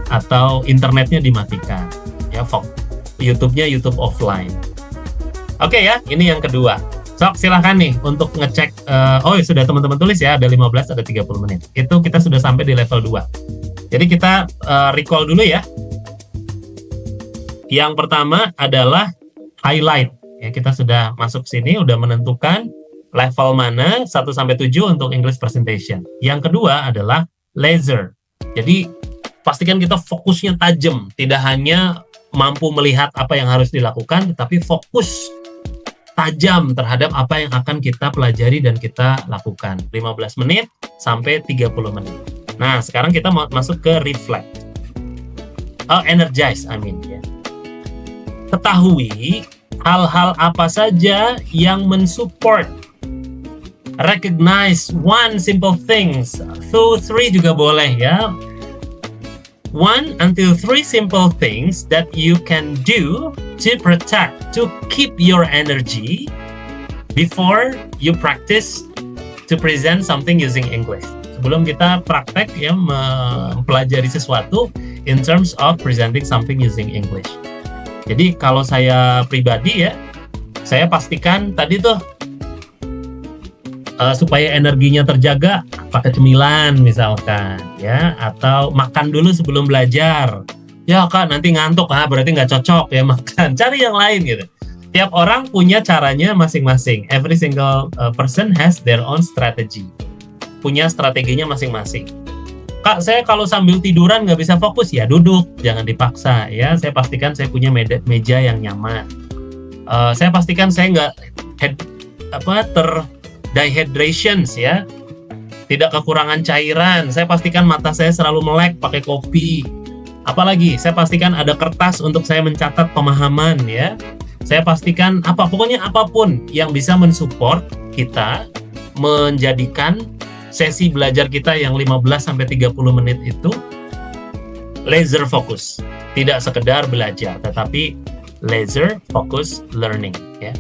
atau internetnya dimatikan. Ya, YouTube-nya YouTube offline. Oke ya, ini yang kedua. Sok silahkan nih untuk ngecek. Sudah teman-teman tulis ya, ada 15, ada 30 menit. Itu kita sudah sampai di level 2. Jadi kita recall dulu ya. Yang pertama adalah highlight. Ya, kita sudah masuk sini, udah menentukan level mana 1 sampai 7 untuk English presentation. Yang kedua adalah laser. Jadi pastikan kita fokusnya tajam, tidak hanya mampu melihat apa yang harus dilakukan, tetapi fokus tajam terhadap apa yang akan kita pelajari dan kita lakukan. 15 menit sampai 30 menit. Nah, sekarang kita mau masuk ke reflect. Energize, ya. Ketahui hal-hal apa saja yang mensupport. Recognize one simple things. 2, 3 juga boleh ya. 1 until 3 simple things that you can do to protect, to keep your energy before you practice to present something using English. Sebelum kita praktek ya mempelajari sesuatu in terms of presenting something using English. Jadi kalau saya pribadi ya, saya pastikan tadi tuh supaya energinya terjaga, pakai cemilan misalkan ya, atau makan dulu sebelum belajar. Ya Kak, nanti ngantuk, berarti nggak cocok ya makan. Cari yang lain gitu. Tiap orang punya caranya masing-masing. Every single person has their own strategy. Punya strateginya masing-masing. Kak, saya kalau sambil tiduran nggak bisa fokus, ya duduk, jangan dipaksa ya. Saya pastikan saya punya meja yang nyaman. Saya pastikan saya nggak dehydration ya, tidak kekurangan cairan. Saya pastikan mata saya selalu melek pakai kopi. Apalagi saya pastikan ada kertas untuk saya mencatat pemahaman ya. Saya pastikan pokoknya apapun yang bisa mensupport kita menjadikan sesi belajar kita yang 15 sampai 30 menit itu laser focus. Tidak sekedar belajar, tetapi laser focus learning ya.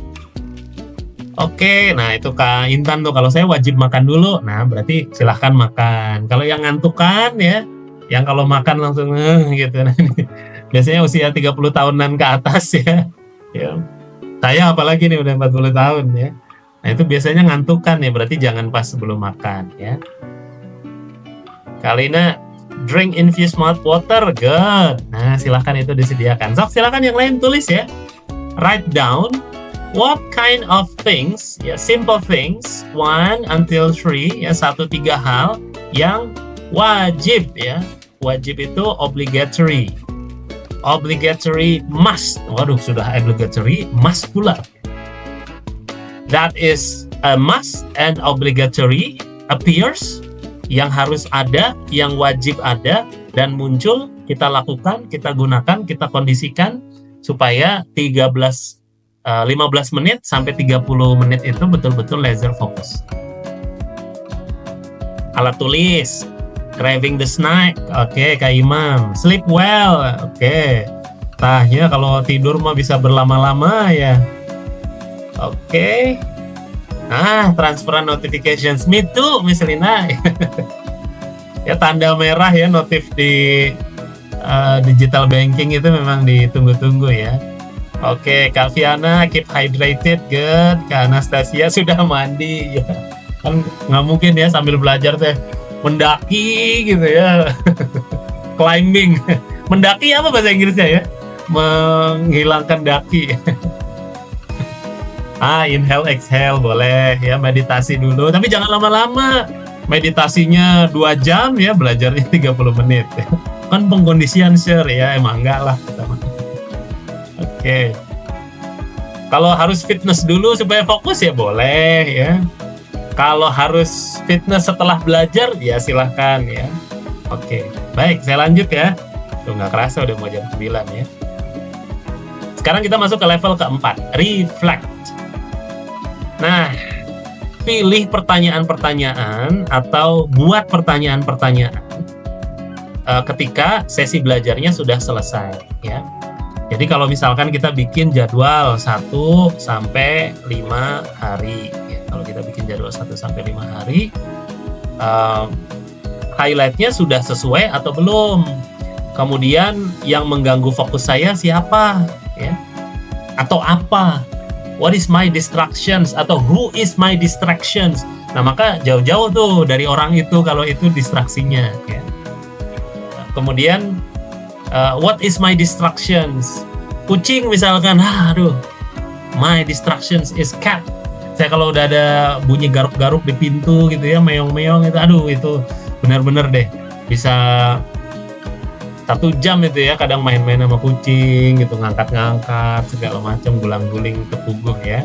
Oke, nah itu Kak Intan tuh, kalau saya wajib makan dulu. Nah, berarti silahkan makan. Kalau yang ngantukan ya, yang kalau makan langsung gitu. Nah, biasanya usia 30 tahunan ke atas ya. Ya. Saya apalagi nih udah 40 tahun ya. Nah, itu biasanya ngantukan ya, berarti jangan pas sebelum makan ya. Kalina, drink infused malt water, good. Nah, silahkan itu disediakan. Sok, silahkan yang lain tulis ya. Write down what kind of things, ya simple things, 1 until 3, ya 1-3 hal yang wajib ya. Wajib itu obligatory. Obligatory must. Waduh, sudah obligatory, must pula. That is a must and obligatory appears, yang harus ada, yang wajib ada dan muncul, kita lakukan, kita gunakan, kita kondisikan supaya 15 menit sampai 30 menit itu betul-betul laser focus. Alat tulis, craving the snack, oke, Kak Imam. Sleep well, oke. Tahnya kalau tidur mah bisa berlama-lama ya. Oke. Transferan notifications, me too, Miss Lina. Ya, tanda merah ya notif di digital banking itu memang ditunggu-tunggu ya. Oke, Kak Viana, keep hydrated, good. Kak Anastasia sudah mandi ya. Kan nggak mungkin ya sambil belajar teh mendaki gitu ya. Climbing. Mendaki apa bahasa Inggrisnya ya? Menghilangkan daki. Inhale, exhale boleh ya, meditasi dulu. Tapi jangan lama-lama. Meditasinya 2 jam ya, belajarnya 30 menit. Kan pengkondisian share ya, emang enggak lah. Oke. Kalau harus fitness dulu supaya fokus ya boleh ya. Kalau harus fitness setelah belajar ya silahkan ya. Oke, baik, saya lanjut ya. Tuh nggak kerasa udah mau jam 9 ya. Sekarang kita masuk ke level keempat, reflect. Nah, pilih pertanyaan-pertanyaan atau buat pertanyaan-pertanyaan ketika sesi belajarnya sudah selesai, ya. Jadi kalau misalkan kita bikin jadwal 1 sampai 5 hari, ya. Kalau kita bikin jadwal 1 sampai 5 hari, highlightnya sudah sesuai atau belum? Kemudian yang mengganggu fokus saya siapa, ya? Atau apa? What is my distractions? Atau who is my distractions? Nah, maka jauh-jauh tuh dari orang itu kalau itu distraksinya, ya. Kemudian what is my distractions? Kucing misalkan, aduh, my distractions is cat. Saya kalau udah ada bunyi garuk-garuk di pintu gitu ya, meong-meong itu, aduh itu benar-benar deh bisa 1 jam itu ya, kadang main-main sama kucing gitu, ngangkat-ngangkat segala macam, gulang-guling kepuguh ya.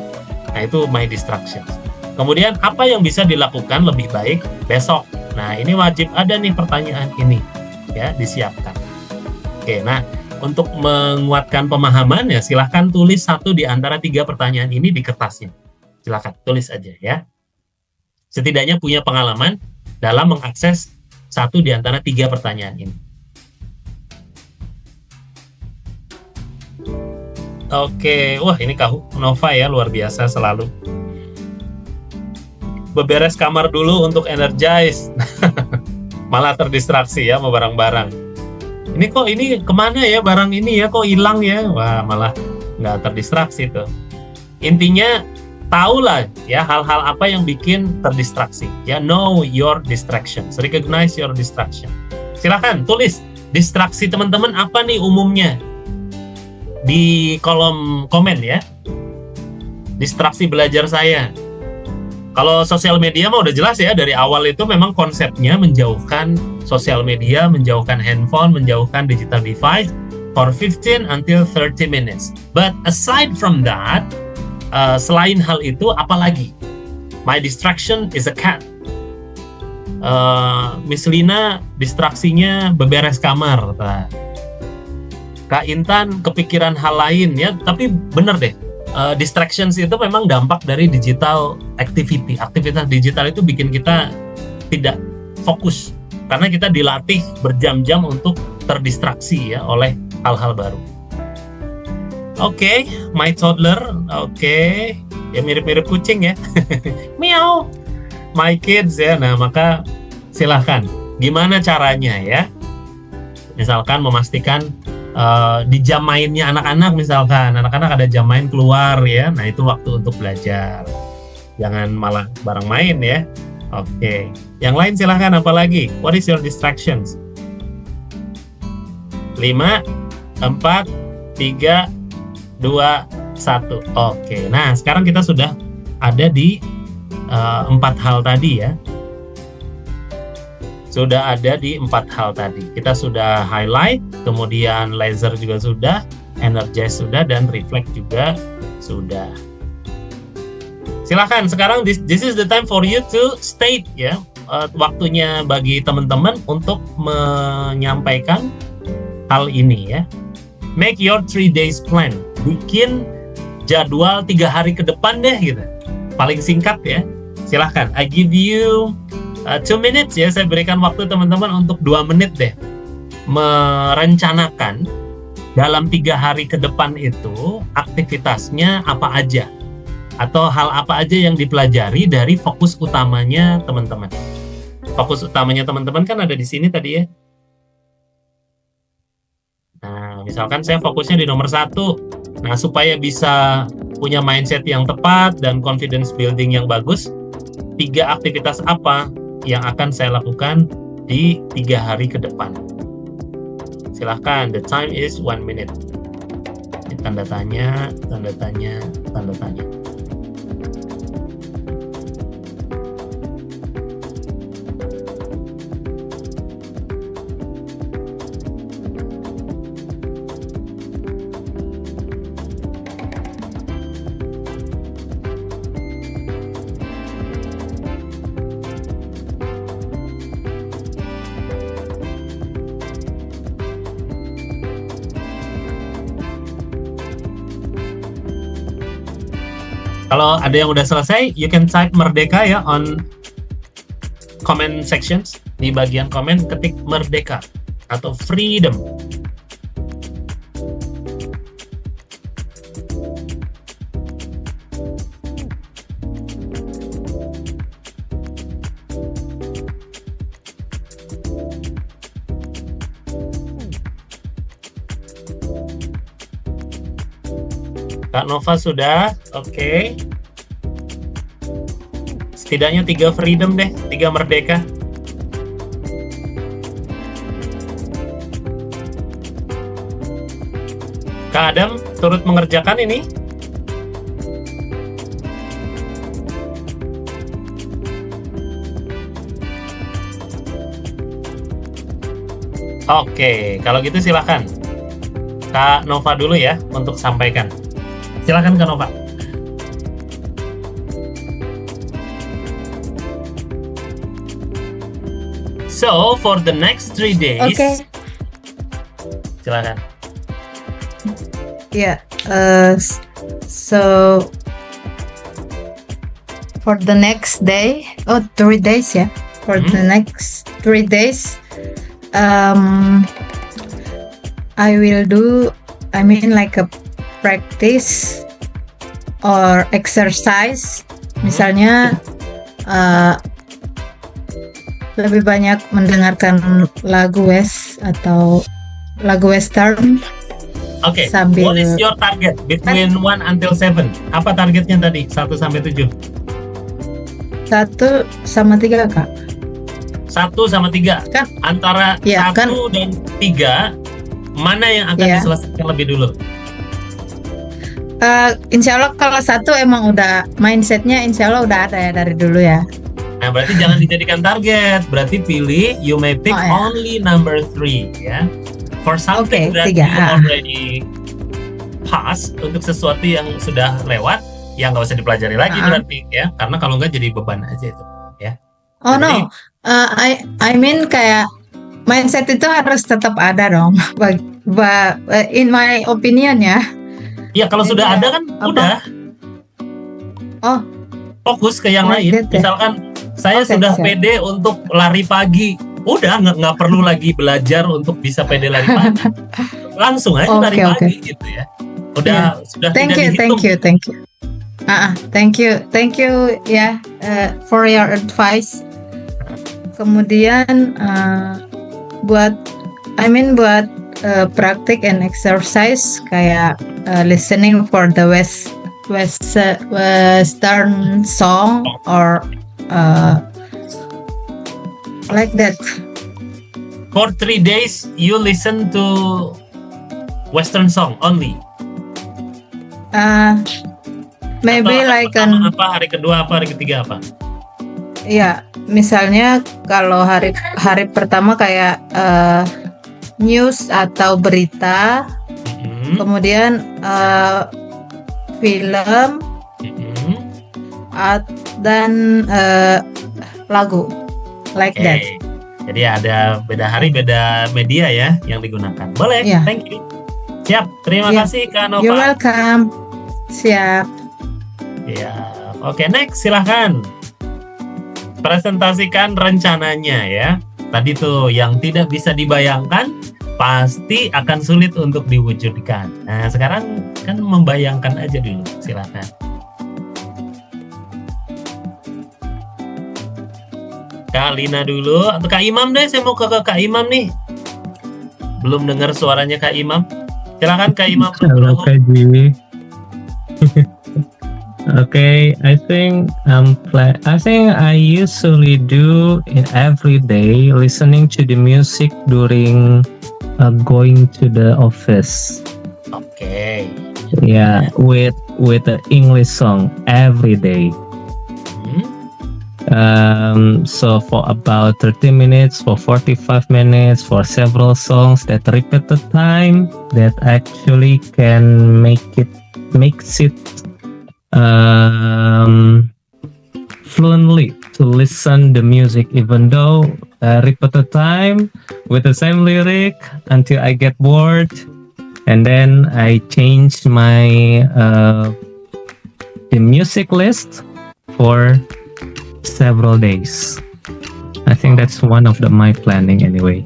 Nah itu my distractions. Kemudian apa yang bisa dilakukan lebih baik besok? Nah ini wajib ada nih pertanyaan ini ya, disiapkan. Oke, nah untuk menguatkan pemahamannya silahkan tulis 1 di antara 3 pertanyaan ini di kertasnya. Silahkan tulis aja ya. Setidaknya punya pengalaman dalam mengakses 1 di antara 3 pertanyaan ini. Oke, wah ini Kak Nova ya, luar biasa selalu. Beberes kamar dulu untuk energize. Malah terdistraksi ya sama barang-barang. Ini kemana ya barang ini ya, kok hilang ya? Wah malah nggak terdistraksi tuh. Intinya tahulah ya hal-hal apa yang bikin terdistraksi. Ya, know your distractions, recognize your distraction. Silahkan tulis distraksi teman-teman apa nih umumnya di kolom komen ya. Distraksi belajar saya. Kalau sosial media mah udah jelas ya, dari awal itu memang konsepnya menjauhkan sosial media, menjauhkan handphone, menjauhkan digital device for 15 until 30 minutes. But aside from that, selain hal itu apalagi? My distraction is a cat. Miss Lina distraksinya beberes kamar. Kak Intan kepikiran hal lain ya, tapi bener deh. Distractions itu memang dampak dari digital activity. Aktivitas digital itu bikin kita tidak fokus karena kita dilatih berjam-jam untuk terdistraksi ya oleh hal-hal baru. Oke, my toddler, oke, ya mirip-mirip kucing ya, meow, my kids ya. Nah maka silahkan, gimana caranya ya? Misalkan memastikan di jam mainnya anak-anak, misalkan anak-anak ada jam main keluar ya, nah itu waktu untuk belajar, jangan malah bareng main ya. Oke, yang lain silahkan apa lagi? What is your distractions? 5, 4, 3, 2, 1. Oke, nah sekarang kita sudah ada di 4 hal tadi ya. Sudah ada di 4 hal tadi. Kita sudah highlight, kemudian laser juga sudah, energize sudah, dan reflect juga sudah. Silakan sekarang this is the time for you to state ya. Waktunya bagi teman-teman untuk menyampaikan hal ini ya. Make your 3 days plan. Bikin jadwal 3 hari ke depan deh gitu. Paling singkat ya. Silahkan. I give you 2 minutes ya, saya berikan waktu teman-teman untuk 2 menit deh merencanakan dalam 3 hari ke depan itu aktivitasnya apa aja atau hal apa aja yang dipelajari dari fokus utamanya teman-teman. Fokus utamanya teman-teman kan ada di sini tadi ya. Nah, misalkan saya fokusnya di nomor 1. Nah, supaya bisa punya mindset yang tepat dan confidence building yang bagus, 3 aktivitas apa yang akan saya lakukan di 3 hari ke depan. Silahkan, the time is 1 minute. Tanda tanya, tanda tanya, tanda tanya. Kalau ada yang udah selesai, you can type Merdeka ya on comment sections. Di bagian komen ketik Merdeka atau freedom. Kak Nova sudah, oke. Setidaknya 3 freedom deh, 3 merdeka. Kak Adam turut mengerjakan ini? Oke, kalau gitu silakan. Kak Nova dulu ya untuk sampaikan. Silakan Kak Nova. So for the next 3 days, Okay. silakan. Yeah. So for the next day, 3 days, yeah. For the next 3 days, I will do. I mean, like a practice or exercise. Misalnya, lebih banyak mendengarkan lagu West atau lagu Western. Oke, Sambil- what is your target between 1 until 7? Apa targetnya tadi? 1 sampai 7? 1 sama 3, Kak. 1 sama 3. Kan- Antara Iya, 1 dan 3, mana yang akan Iya. diselesaikan lebih dulu? Insya Allah kalau 1 emang udah mindsetnya, insya Allah udah ada ya dari dulu ya. Nah, berarti jangan dijadikan target. Berarti pilih, you may pick Oh, ya. only number 3, ya. For something Oke, that 3, you already pass, untuk sesuatu yang sudah lewat, ya nggak usah dipelajari lagi berarti, ya. Karena kalau nggak jadi beban aja itu, ya. Oh Jadi- no, I mean kayak mindset itu harus tetap ada dong. In my opinion ya. Ya kalau Jadi sudah kayak ada kan apa? udah. Oh. Fokus ke yang Oh, lain. gitu. Misalkan saya Oke, sudah siap. pede untuk lari pagi, udah nggak perlu lagi belajar untuk bisa pede lari pagi. Langsung aja Oke, lari oke. pagi gitu ya. Udah sudah Thank tidak you, dihitung. thank you. Thank you ya for your advice. Kemudian buat praktik and exercise kayak listening for the Western song or like that. For 3 days you listen to Western song only. Maybe Atau like hari pertama apa, hari kedua apa, hari ketiga apa? ya, misalnya kalau hari pertama kayak news atau berita, kemudian film dan lagu like that. Oke. Jadi ada beda hari, beda media ya yang digunakan. Boleh, Iya. thank you. Siap, terima Iya. kasih Kak Nova. You're welcome. Siap. Ya, oke, next silahkan. Presentasikan rencananya ya. Tadi tuh yang tidak bisa dibayangkan pasti akan sulit untuk diwujudkan. Nah, sekarang kan membayangkan aja dulu, silahkan. Kak Lina dulu atau Kak Imam deh, saya mau ke Kak Imam nih. Belum dengar suaranya Kak Imam. Silakan Kak Imam. Hello, Kaji. Okay, I think I usually do in every day listening to the music during going to the office. Oke. Yeah, with the English song every day. So for about 30 minutes, for 45 minutes, for several songs that repeated time, that actually can makes it fluently to listen the music, even though repeated time with the same lyric until I get bored, and then I change my the music list for several days. I think that's one of my planning anyway.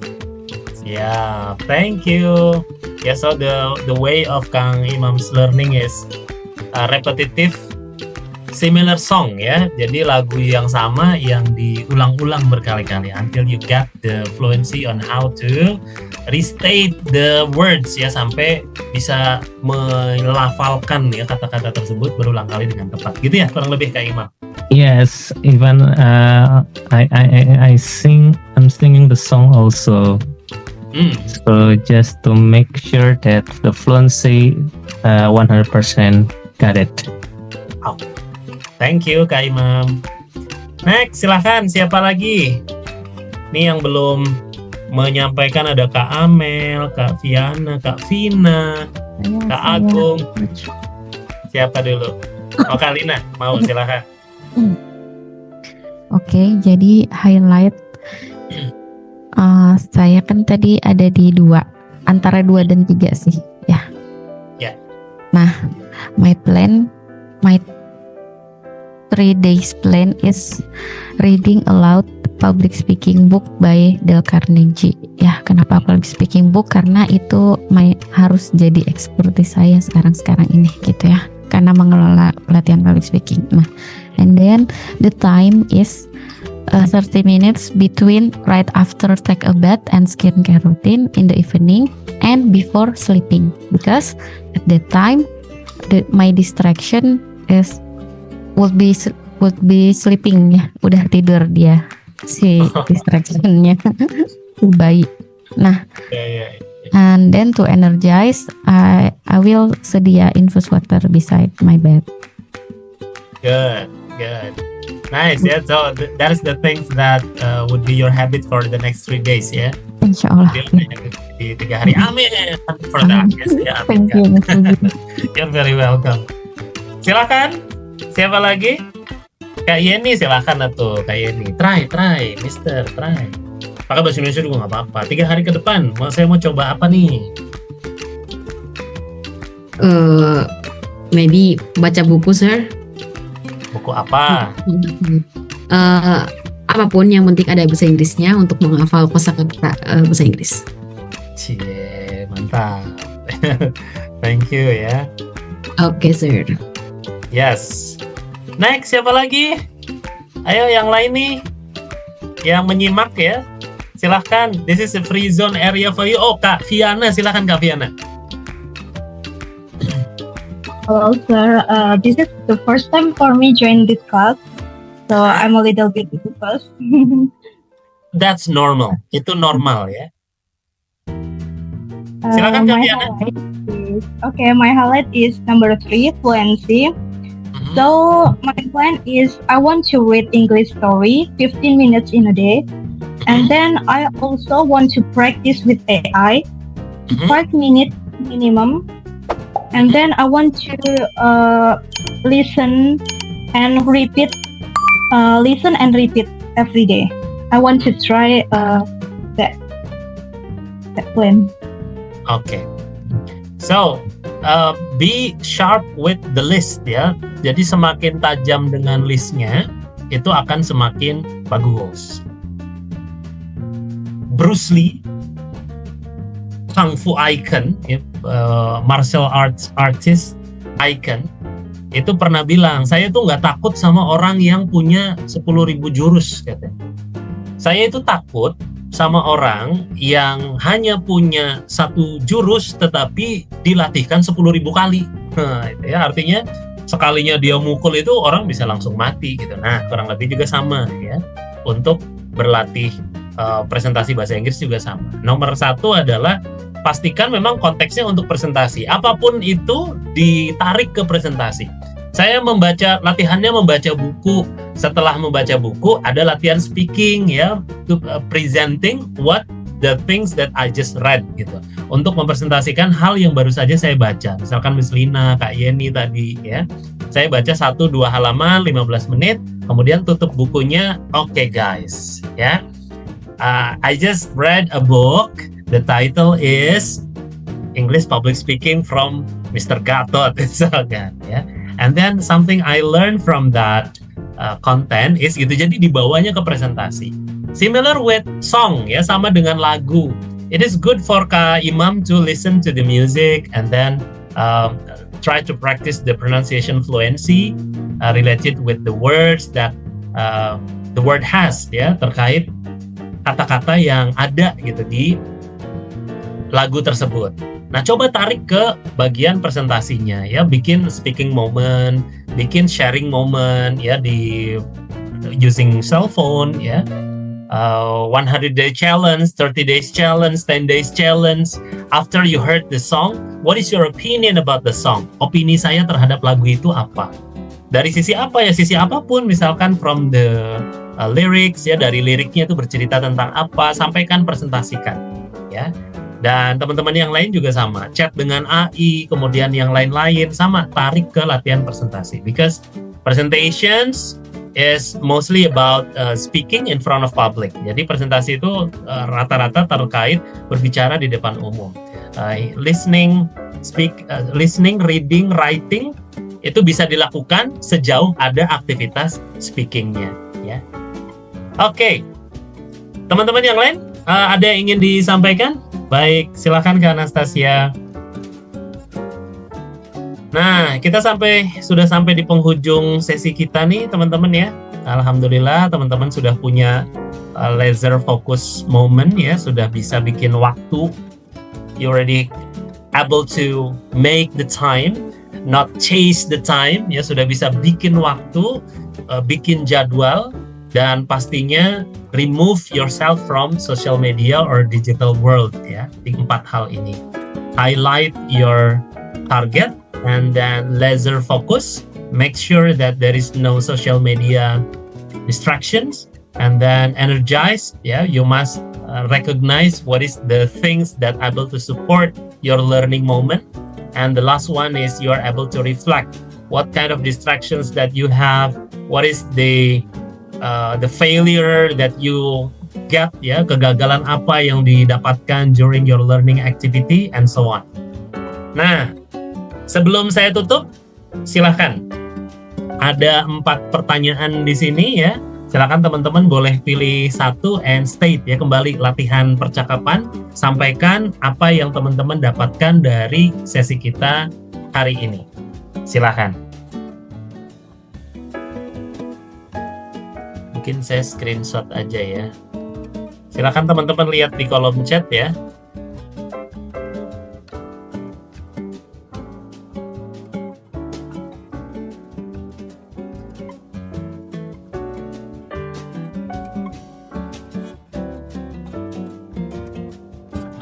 Yeah, thank you. Yeah, so the way of Kang Imam's learning is repetitive, similar song ya. Jadi lagu yang sama yang diulang-ulang berkali-kali until you get the fluency on how to restate the words ya, sampai bisa melafalkan ya kata-kata tersebut berulang kali dengan tepat. Gitu ya kurang lebih Kak Imam. Yes, even I'm singing the song also. So just to make sure that the fluency 100% got it. Okay. Thank you Kak Imam. Next, silahkan siapa lagi? Nih yang belum menyampaikan ada Kak Amel, Kak Viana, Kak Vina, Kak Agung. Siapa dulu? Oh Kak Lina, mau silahkan. Oke, jadi highlight saya kan tadi ada di antara 2 dan 3 sih, ya. Ya. Nah, my 3 days plan is reading aloud public speaking book by Dale Carnegie. Ya, kenapa public speaking book? Karena itu harus jadi expertise saya sekarang ini gitu ya. Karena mengelola pelatihan public speaking. Nah, and then the time is 30 minutes between right after take a bath and skincare routine in the evening and before sleeping, because at that time my distraction would be sleeping ya, udah tidur dia si distractionnya bayi. Nah, and then to energize I will sedia infus water beside my bed. Good. Nice, yeah. So that is the things that would be your habit for the next 3 days, ya. Insyaallah. Di 3 hari. Amin. For that, yes, ya. Amin. You're very welcome. Silakan. Siapa lagi? Kak Yeni, silakan atuh. Kak Yeni. Try, Mister, try. Pakai bahasa Indonesia juga nggak apa-apa. 3 hari ke depan, saya mau coba apa nih? Maybe baca buku, sir. Buku apa? Apapun yang penting ada bahasa Inggrisnya untuk menghafal kosakata bahasa Inggris. Cie, mantap. Thank you ya. Oke, sir. Yes. Next, siapa lagi? Ayo yang lain nih, yang menyimak ya. Silahkan. This is a free zone area for you. Oh, Kak Viana, silahkan Kak Viana. Hello, sir. This is the first time for me join this class, so I'm a little bit nervous. That's normal. Itu normal ya. Silakan Kak Viana. Okay, my highlight is number 3, fluency. So my plan is I want to read English story 15 minutes in a day, and then I also want to practice with AI 5 minutes minimum. And then I want to listen and repeat every day. I want to try that plan. Okay. So, be sharp with the list ya. Jadi semakin tajam dengan listnya, itu akan semakin bagus. Bruce Lee, Kung Fu icon, martial arts artist icon, itu pernah bilang, saya tuh nggak takut sama orang yang punya 10.000 jurus, katanya. Saya itu takut sama orang yang hanya punya 1 jurus tetapi dilatihkan 10.000 kali. Nah, itu ya, artinya sekalinya dia mukul itu orang bisa langsung mati gitu. Nah, kurang lebih juga sama ya. Untuk berlatih presentasi bahasa Inggris juga sama. Nomor 1 adalah pastikan memang konteksnya untuk presentasi. Apapun itu ditarik ke presentasi. Saya latihannya membaca buku. Setelah membaca buku ada latihan speaking ya, presenting what the things that I just read gitu. Untuk mempresentasikan hal yang baru saja saya baca. Misalkan Miss Lina, Kak Yeni tadi ya. Saya baca 1-2 halaman 15 menit, kemudian tutup bukunya. Okay guys, ya. I just read a book. The title is English Public Speaking from Mr. Gatot, misalkan ya. And then something I learned from that content is gitu, jadi dibawanya ke presentasi. Similar with song ya, sama dengan lagu. It is good for Kak Imam to listen to the music and then try to practice the pronunciation fluency related with the words that the word has ya, terkait kata-kata yang ada gitu di lagu tersebut. Nah, coba tarik ke bagian presentasinya ya, bikin speaking moment, bikin sharing moment ya di using cell phone ya. 100-day challenge, 30 days challenge, 10 days challenge. After you heard the song, what is your opinion about the song? Opini saya terhadap lagu itu apa? Dari sisi apa ya? Sisi apapun, misalkan from the lyrics ya, dari liriknya itu bercerita tentang apa, sampaikan, presentasikan ya. Dan teman-teman yang lain juga sama, chat dengan AI, kemudian yang lain-lain sama, tarik ke latihan presentasi. Because presentations is mostly about speaking in front of public. Jadi presentasi itu rata-rata terkait berbicara di depan umum. Listening, reading, writing itu bisa dilakukan sejauh ada aktivitas speakingnya. Ya. Oke, teman-teman yang lain ada yang ingin disampaikan? Baik, silakan Kak Anastasia. Nah, kita sudah sampai di penghujung sesi kita nih, teman-teman ya. Alhamdulillah, teman-teman sudah punya laser focus moment ya, sudah bisa bikin waktu. You already able to make the time, not chase the time ya, sudah bisa bikin waktu, bikin jadwal, dan pastinya remove yourself from social media or digital world ya. Di 4 hal ini. Highlight your target and then laser focus, make sure that there is no social media distractions, and then energize, yeah, you must recognize what is the things that are able to support your learning moment. And the last one is you are able to reflect what kind of distractions that you have, what is the failure that you get, ya, kegagalan apa yang didapatkan during your learning activity, and so on. Nah, sebelum saya tutup, silahkan. Ada 4 pertanyaan di sini ya. Silakan teman-teman boleh pilih satu and state ya, kembali latihan percakapan, sampaikan apa yang teman-teman dapatkan dari sesi kita hari ini. Silakan. Mungkin saya screenshot aja ya. Silakan teman-teman lihat di kolom chat ya.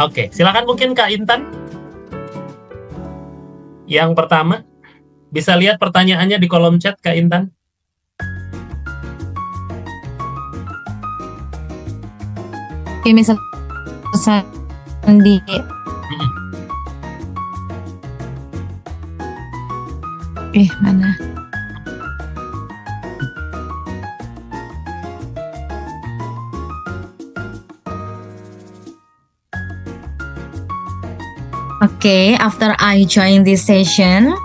Oke, silakan mungkin Kak Intan. Yang pertama, bisa lihat pertanyaannya di kolom chat Kak Intan. Oke, misal di mana? Okay, after I join this session,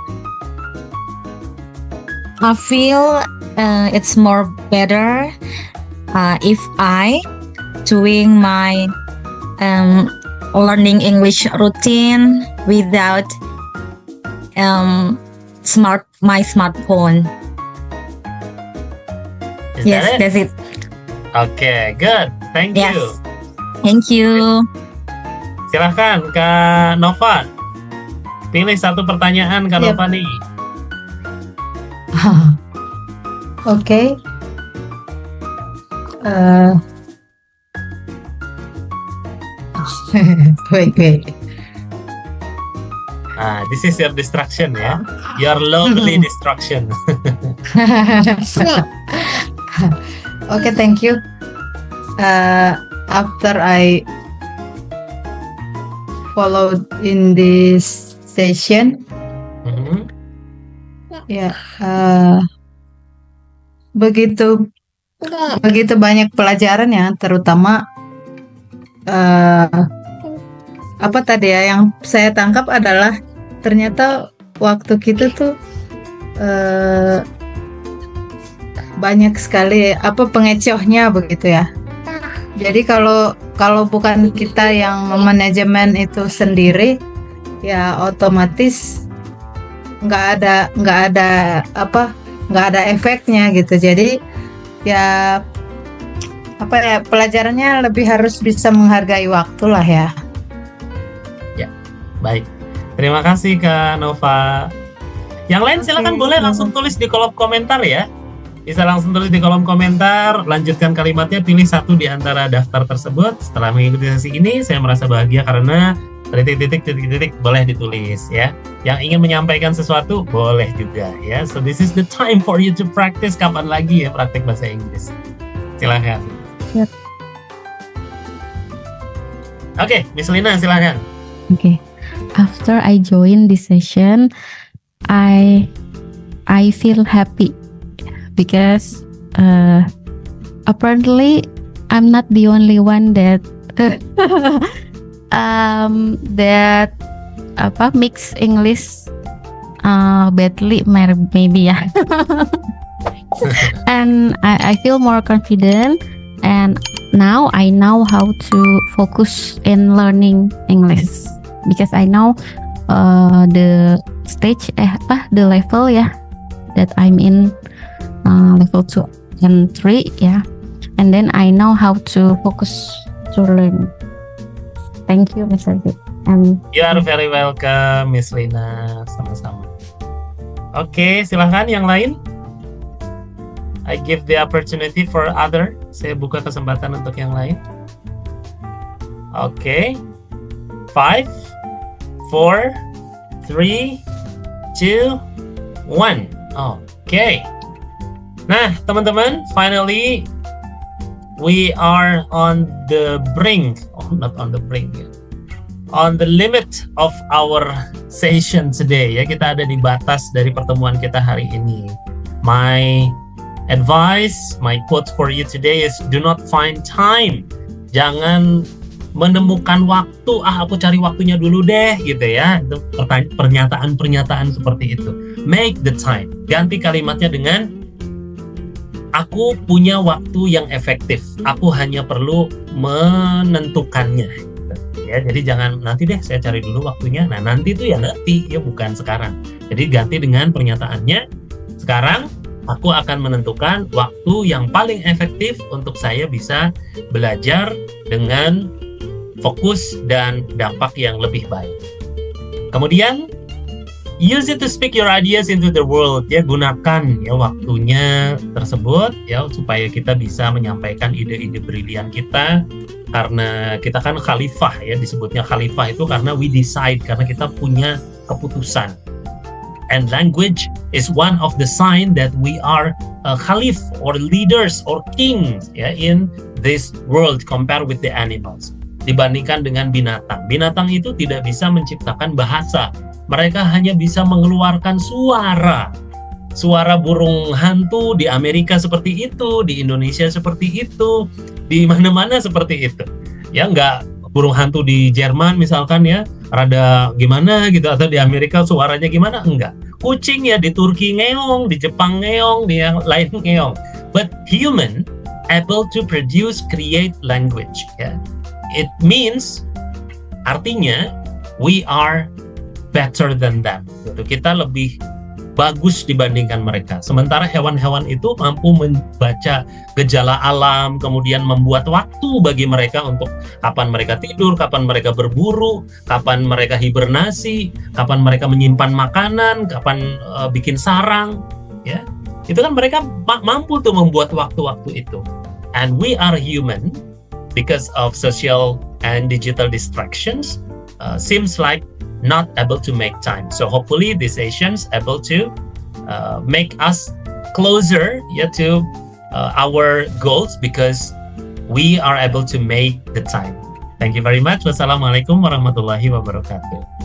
I feel it's more better if I doing my learning English routine without my smartphone. Yes, that's it. Okay, good. Thank Yes. you. Thank you. Silahkan Kak Nova. Pilih satu pertanyaan Kak Yep. Nova nih. Okay. Wait. This is your distraction ya. Your lonely distraction. Okay, thank you. After I followed in this session, Mhm. ya, begitu banyak pelajaran ya, terutama apa tadi ya yang saya tangkap adalah ternyata waktu kita tuh banyak sekali pengecohnya begitu ya. Jadi kalau bukan kita yang memanajemen itu sendiri, ya otomatis nggak ada efeknya gitu. Jadi ya pelajarannya lebih harus bisa menghargai waktu lah ya. Baik, terima kasih Kak Nova. Yang lain silakan boleh langsung tulis di kolom komentar ya. Bisa langsung tulis di kolom komentar, lanjutkan kalimatnya, pilih satu di antara daftar tersebut. Setelah mengikuti sesi ini, saya merasa bahagia karena titik-titik boleh ditulis ya. Yang ingin menyampaikan sesuatu boleh juga ya. So this is the time for you to practice. Kapan lagi ya praktik bahasa Inggris? Silakan. Yep. Oke, Miss Lina silakan. Okay. After I join this session, I feel happy because apparently I'm not the only one that mix English badly maybe ya. And I feel more confident, and now I know how to focus in learning English because I know the stage the level ya that I'm in, level 2 and 3 ya, and then I know how to focus to learn. Thank you, Miss Adit. And you are very welcome, Miss Lina. Sama-sama. Oke, silahkan yang lain. I give the opportunity for other. Saya buka kesempatan untuk yang lain. Oke. 5, 4, 3, 2, 1. Oke. Nah, teman-teman, finally we are on the brink. Not on the brink. On the limit of our session today. Ya, kita ada di batas dari pertemuan kita hari ini. My advice, my quote for you today is do not find time. Jangan menemukan waktu, aku cari waktunya dulu deh gitu ya. Itu pernyataan-pernyataan seperti itu. Make the time. Ganti kalimatnya dengan aku punya waktu yang efektif. Aku hanya perlu menentukannya. Ya, jadi jangan nanti deh saya cari dulu waktunya. Nah, nanti itu ya nanti, ya bukan sekarang. Jadi ganti dengan pernyataannya sekarang aku akan menentukan waktu yang paling efektif untuk saya bisa belajar dengan fokus dan dampak yang lebih baik. Kemudian, use it to speak your ideas into the world. Ya, gunakan ya waktunya tersebut ya supaya kita bisa menyampaikan ide-ide brilian kita. Karena kita kan khalifah ya, disebutnya khalifah itu karena we decide, karena kita punya keputusan. And language is one of the sign that we are khalif or leaders or kings ya in this world compared with the animals. Dibandingkan dengan binatang. Binatang itu tidak bisa menciptakan bahasa. Mereka hanya bisa mengeluarkan suara. Suara burung hantu di Amerika seperti itu, di Indonesia seperti itu, di mana-mana seperti itu. Ya, nggak burung hantu di Jerman misalkan ya, rada gimana gitu, atau di Amerika suaranya gimana, enggak. Kucing ya di Turki ngeong, di Jepang ngeong, di yang lain ngeong. But human able to produce, create language. Ya. It means, artinya we are better than them. Gitu. Kita lebih bagus dibandingkan mereka. Sementara hewan-hewan itu mampu membaca gejala alam, kemudian membuat waktu bagi mereka untuk kapan mereka tidur, kapan mereka berburu, kapan mereka hibernasi, kapan mereka menyimpan makanan, kapan bikin sarang, ya. Itu kan mereka mampu tuh membuat waktu-waktu itu. And we are human because of social and digital distractions seems like not able to make time. So hopefully this session's able to make us closer to our goals because we are able to make the time. Thank you very much. Wassalamualaikum warahmatullahi wabarakatuh.